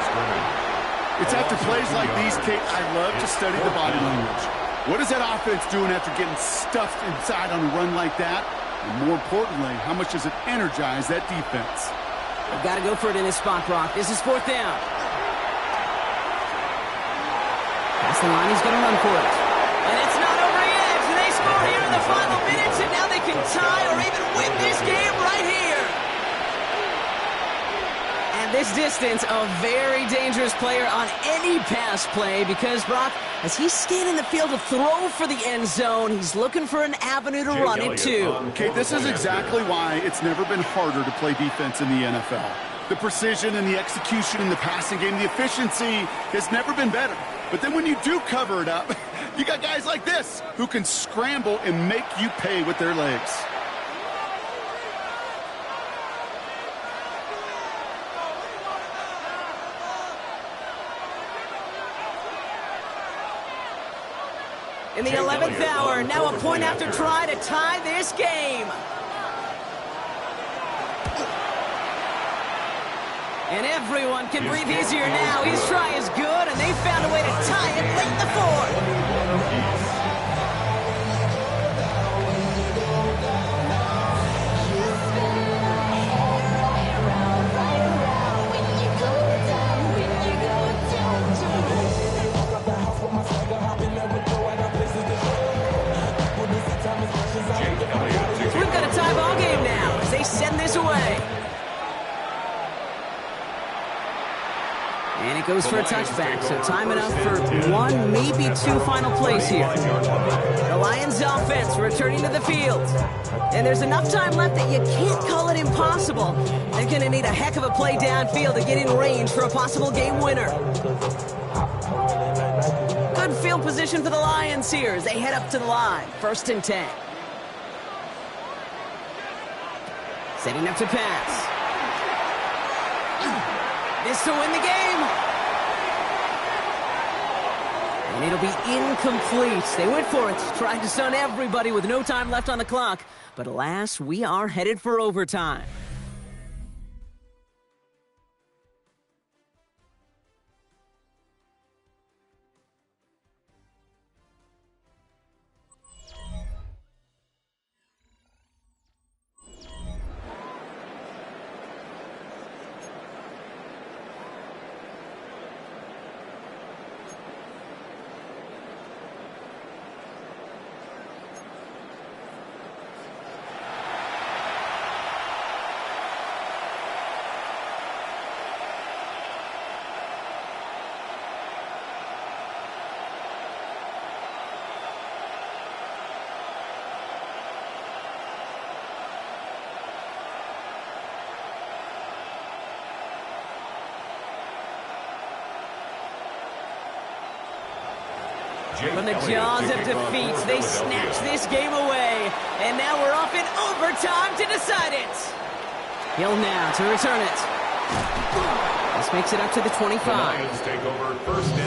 It's after plays like these, Kate, I love to study the body language. What is that offense doing after getting stuffed inside on a run like that? And more importantly, how much does it energize that defense? They've got to go for it in this spot, Brock. This is 4th down. Past the line, he's going to run for it. And it's not over yet. They score here in the final minutes, and now they can can tie or even win this game right here. At this distance, a very dangerous player on any pass play because, Brock, as he's scanning the field to throw for the end zone, he's looking for an avenue to run into. Okay, this is exactly why it's never been harder to play defense in the NFL. The precision and the execution in the passing game, the efficiency has never been better. But then when you do cover it up, you got guys like this who can scramble and make you pay with their legs. In the 11th hour, now a point after try to tie this game. And everyone can breathe easier now. His try is good, and they found a way to tie it late in the fourth. We've got a tie ball game now as they send this away. And it goes for a touchback, so time enough for one, maybe two final plays here. The Lions offense returning to the field. And there's enough time left that you can't call it impossible. They're going to need a heck of a play downfield to get in range for a possible game winner. Good field position for the Lions here as they head up to the line. 1st and 10. Setting up to pass. This to win the game. And it'll be incomplete. They went for it, tried to stun everybody with no time left on the clock. But alas, we are headed for overtime. From the jaws of defeat, they snatch this game away. And now we're off in overtime to decide it. Hill now to return it. This makes it up to the 25.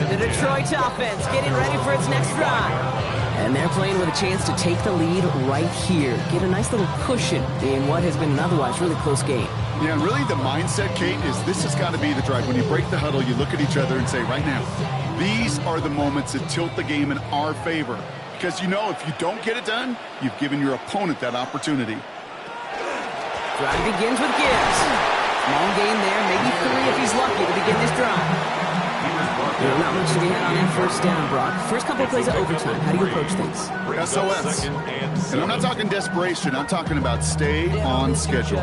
The Detroit offense getting ready for its next drive. And they're playing with a chance to take the lead right here. Get a nice little cushion in what has been an otherwise really close game. Yeah, and really the mindset, Kate, is this has got to be the drive. When you break the huddle, you look at each other and say, right now, these are the moments that tilt the game in our favor. Because you know if you don't get it done, you've given your opponent that opportunity. Drive begins with Gibbs. Small gain there, maybe 3 if he's lucky to begin this drive. Not much to be had on that first down, Brock. First couple of plays of overtime, how do you approach things? SOS. And I'm not talking desperation, I'm talking about stay on schedule.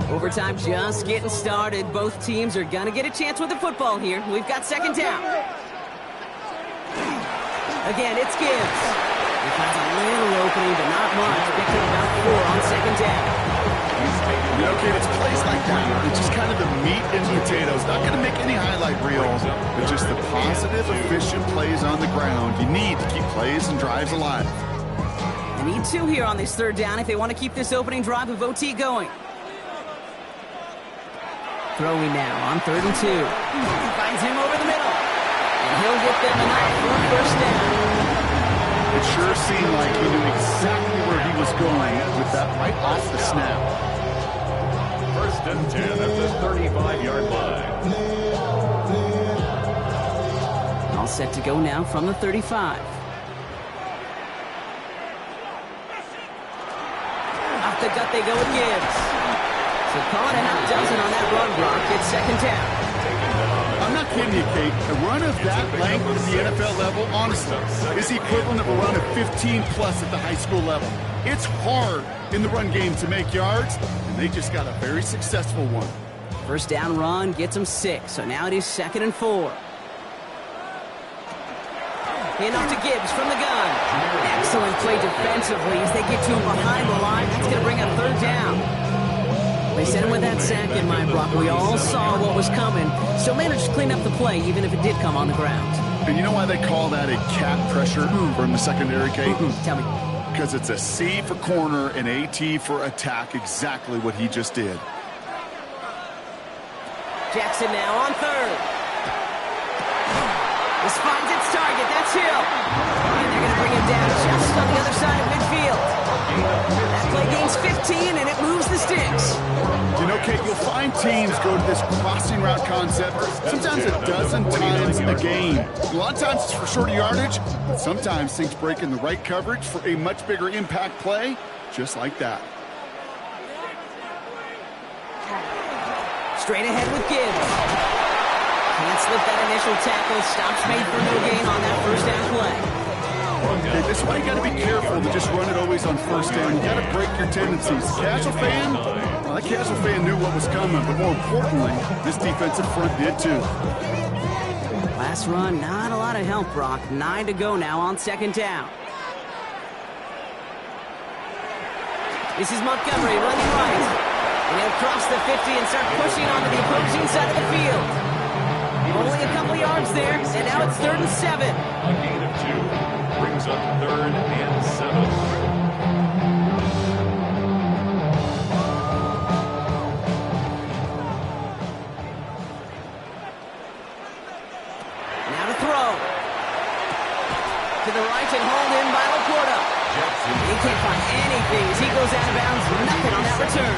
Overtime just getting started. Both teams are going to get a chance with the football here. We've got 2nd down. Again, it's Gibbs. He finds a little opening, but not much. Picking about 4 on 2nd down. Okay, it's plays like that. It's just kind of the meat and potatoes. Not going to make any highlight reels, but just the positive, efficient plays on the ground. You need to keep plays and drives alive. They need 2 here on this 3rd down if they want to keep this opening drive of OT going. Throwing now on 3rd and 2. Finds him over the middle. And he'll get them enough for a 1st down. It sure seemed like he knew exactly where he was going with that right off the snap. 1st and 10 at the 35-yard line. All set to go now from the 35. Off the gut they go with Gibbs. So call it a half dozen on that run block. It's 2nd down. I'm not kidding you, Kate. A run of that length at the NFL level, honestly, is the equivalent of a run of 15-plus at the high school level. It's hard in the run game to make yards, and they just got a very successful one. First down run gets him 6, so now it is 2nd and 4. Handoff to Gibbs from the gun. Excellent play defensively as they get to him behind the line. That's going to bring up 3rd down. They sent him with that sack in mind, Brock. We all saw what was coming. Still managed to clean up the play, even if it did come on the ground. And you know why they call that a cat pressure from the secondary, Kate? Tell me. Because it's a C for corner and a T for attack, exactly what he just did. Jackson now on 3rd. This finds its target. That's Hill. And they're going to bring him down just on the other side of midfield. That play gains 15, and it moves the sticks. You know, Kate, you'll find teams go to this crossing route concept sometimes a dozen times a game. A lot of times it's for shorter yardage, but sometimes things break in the right coverage for a much bigger impact play, just like that. Straight ahead with Gibbs. Can't slip that initial tackle. Stops made for no gain on that first down play. Okay, this is why you got to be careful to just run it always on first down. You got to break your tendencies. Casual fan, well, that casual fan knew what was coming, but more importantly, this defensive front did too. Last run, not a lot of help, Brock. 9 to go now on 2nd down. This is Montgomery running right. And he'll cross the 50 and start pushing onto the opposing side of the field. Only a couple yards there, and now it's 3rd and 7. A gain of 2 brings up 3rd and 7. Now to throw. To the right and hauled in by Laporta. He can't find anything as he goes out of bounds. Nothing on that return.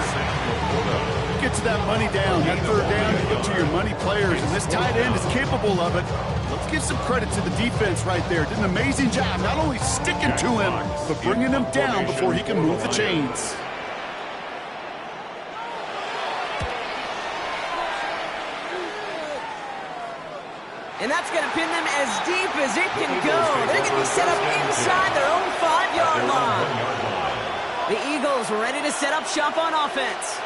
Get to that money down, that 3rd down, you get to your money players, and this tight end is capable of it. Let's give some credit to the defense right there. Did an amazing job, not only sticking to him, but bringing him down before he can move the chains. And that's going to pin them as deep as it can go. They're going to be set up inside their own 5-yard line. The Eagles ready to set up shop on offense.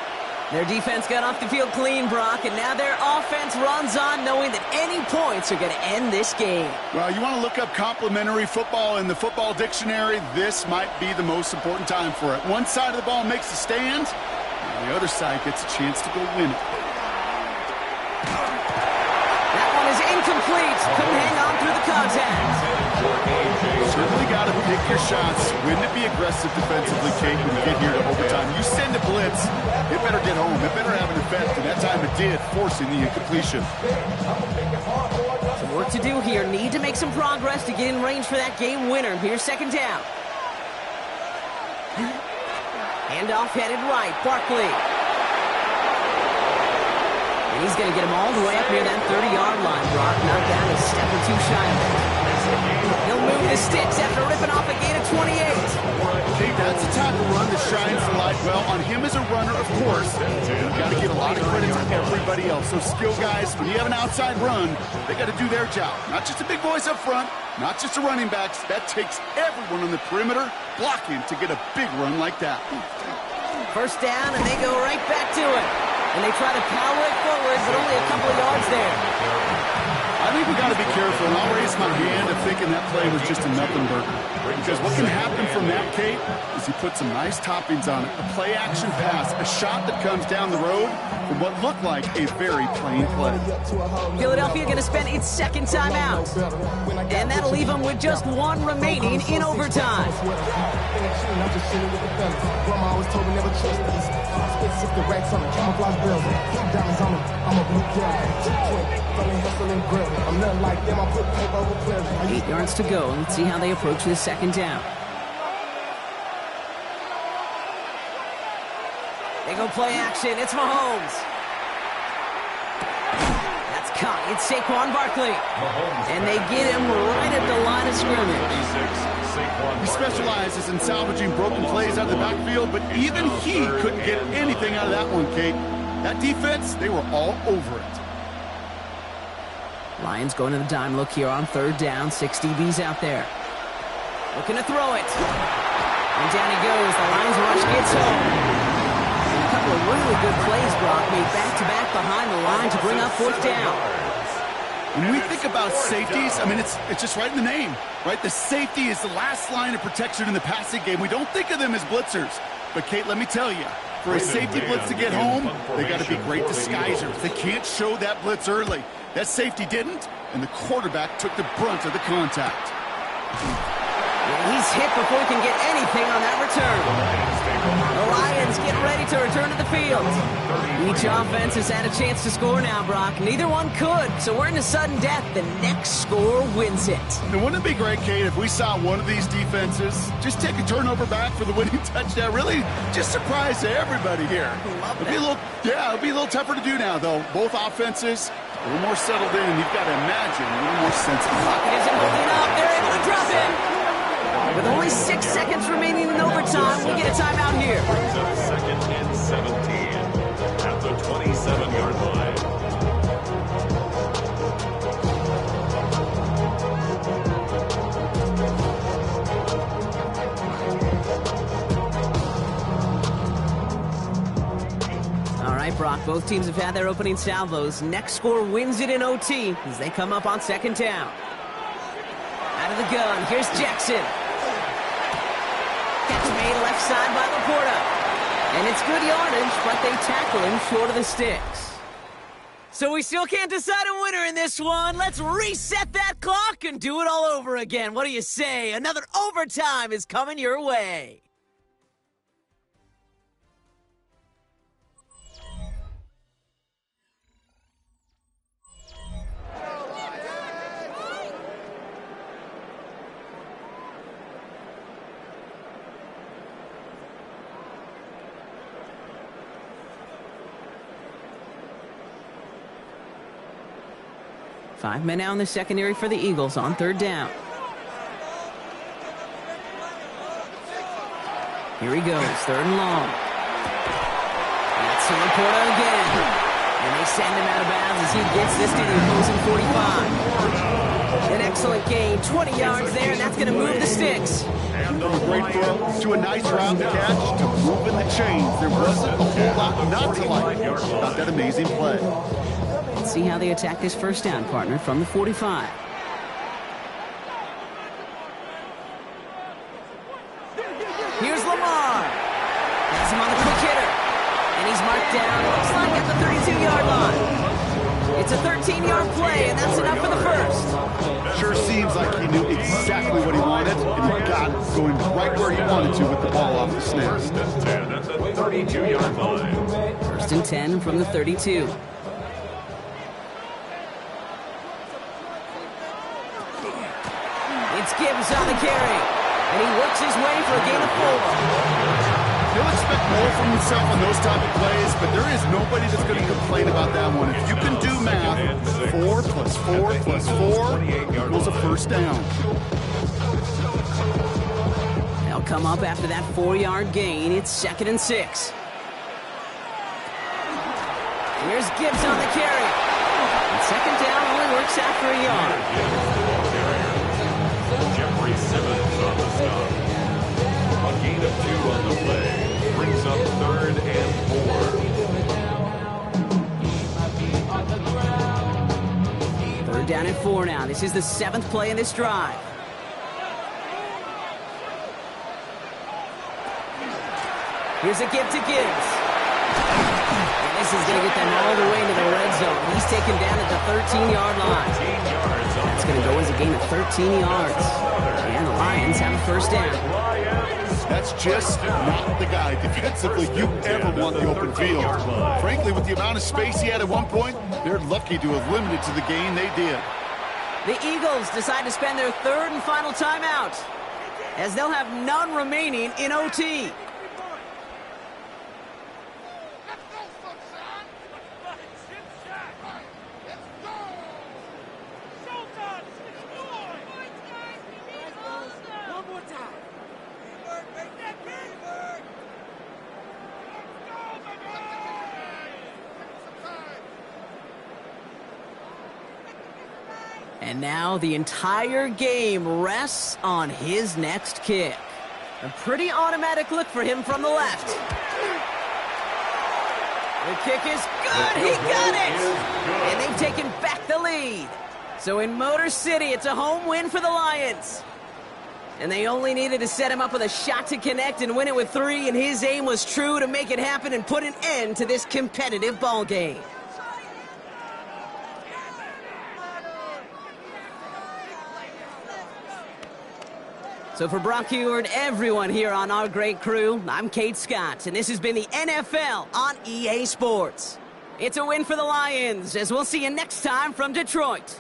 Their defense got off the field clean, Brock, and now their offense runs on knowing that any points are going to end this game. Well, you want to look up complimentary football in the football dictionary, this might be the most important time for it. One side of the ball makes a stand, and the other side gets a chance to go win it. That one is incomplete. Couldn't hang on through the contact. Certainly got to pick your shots. Wouldn't it be aggressive defensively, Kate, when you get here to overtime? You send a blitz, it better get home. It better have an effect, and that time it did, forcing the incompletion. Some work to do here. Need to make some progress to get in range for that game winner. Here's 2nd down. Handoff headed right. Barkley. And he's going to get him all the way up near that 30-yard line. Brock knocked down a step or 2 shy of it. He'll move the sticks after ripping off a gain of 28. Kate, that's a tackle run that shines the light well on him as a runner, of course. You've got to give a lot of credit to everybody else. Those skill guys, when you have an outside run, they got to do their job. Not just the big boys up front, not just the running backs. That takes everyone on the perimeter blocking to get a big run like that. First down, and they go right back to it. And they try to power it forward, but only a couple of yards there. I think we got to be careful, and I'll raise my hand of thinking that play was just a nothing burger. Because what can happen from that, Kate, is he put some nice toppings on it. A play-action pass, a shot that comes down the road from what looked like a very plain play. Philadelphia going to spend its 2nd timeout. And that'll leave them with just 1 remaining in overtime. Eight yards to go. Let's see how they approach this 2nd down. They go play action. It's Mahomes. That's caught. It's Saquon Barkley. And they get him right at the line of scrimmage. He specializes in salvaging broken plays out of the backfield, but even he couldn't get anything out of that one, Kate. That defense, they were all over it. Lions going to the dime look here on third down. 6 DBs out there. Looking to throw it. And down he goes. The Lions rush gets home. And a couple of really good plays, Brock, made back-to-back behind the line to bring up fourth down. When we think about safeties, I mean, it's just right in the name, right? The safety is the last line of protection in the passing game. We don't think of them as blitzers. But, Kate, let me tell you, for a safety blitz to get home, they got to be great disguisers. They can't show that blitz early. That safety didn't, and the quarterback took the brunt of the contact. Yeah, he's hit before he can get anything on that return. The Lions get ready to return to the field. Each offense has had a chance to score now, Brock. Neither one could, so we're in a sudden death. The next score wins it. Now, wouldn't it be great, Kate, if we saw one of these defenses just take a turnover back for the winning touchdown? Really just surprise everybody here. It'd be a little tougher to do now, though. Both offenses a little more settled in. You've got to imagine a little more sensible. Pocket isn't holding up. They're able to drop in. With only 6 seconds remaining in overtime, we get a timeout here. Brings up 2nd and 17 at the 27-yard line. All right, Brock, both teams have had their opening salvos. Next score wins it in OT as they come up on 2nd down. Out of the gun, here's Jackson. Catch made left side by Laporta. And it's good yardage, but they tackle him short of the sticks. So we still can't decide a winner in this one. Let's reset that clock and do it all over again. What do you say? Another overtime is coming your way. Five men out in the secondary for the Eagles on 3rd down. Here he goes, 3rd and long. That's Laporta again. And they send him out of bounds as he gets this to the opposing 45. An excellent gain, 20 yards there, and that's going to move the sticks. From a great throw to a nice route catch to moving the chains. There wasn't a whole lot not to like about that amazing play. Let's see how they attack this 1st down, partner, from the 45. Here's Lamar. Has him on the quick hitter. And he's marked down, looks like at the 32-yard line. It's a 13-yard play, and that's enough for the first. Sure seems like he knew exactly what he wanted, and he got it going right where he wanted to with the ball off the snap. 1st and 10 at the 32-yard line. 1st and 10 from the 32. It's Gibbs on the carry, and he works his way for a gain of 4. He'll expect more from himself on those type of plays, but there is nobody that's going to complain about that one. If you can do math, 4 plus 4 plus 4 equals a 1st down. They'll come up after that 4-yard gain. It's 2nd and 6. Here's Gibbs on the carry. And 2nd down only works out for a yard. Jeffrey Simmons on the stop. A gain of 2 on the play. Brings up 3rd and 4. 3rd down and 4 now. This is the 7th play in this drive. Here's a give to Gibbs. And this is going to get them all the way into the red zone. He's taken down at the 13-yard line. That's going to go as a gain of 13 yards. And the Lions have a 1st down. That's just not the guy defensively you ever want the open field. Frankly, with the amount of space he had at one point, they're lucky to have limited to the gain they did. The Eagles decide to spend their 3rd and final timeout, as they'll have none remaining in OT. And now the entire game rests on his next kick. A pretty automatic look for him from the left. The kick is good. He got it. And they've taken back the lead. So in Motor City, it's a home win for the Lions. And they only needed to set him up with a shot to connect and win it with 3, and his aim was true to make it happen and put an end to this competitive ball game. So for Brock Huard and everyone here on our great crew, I'm Kate Scott, and this has been the NFL on EA Sports. It's a win for the Lions, as we'll see you next time from Detroit.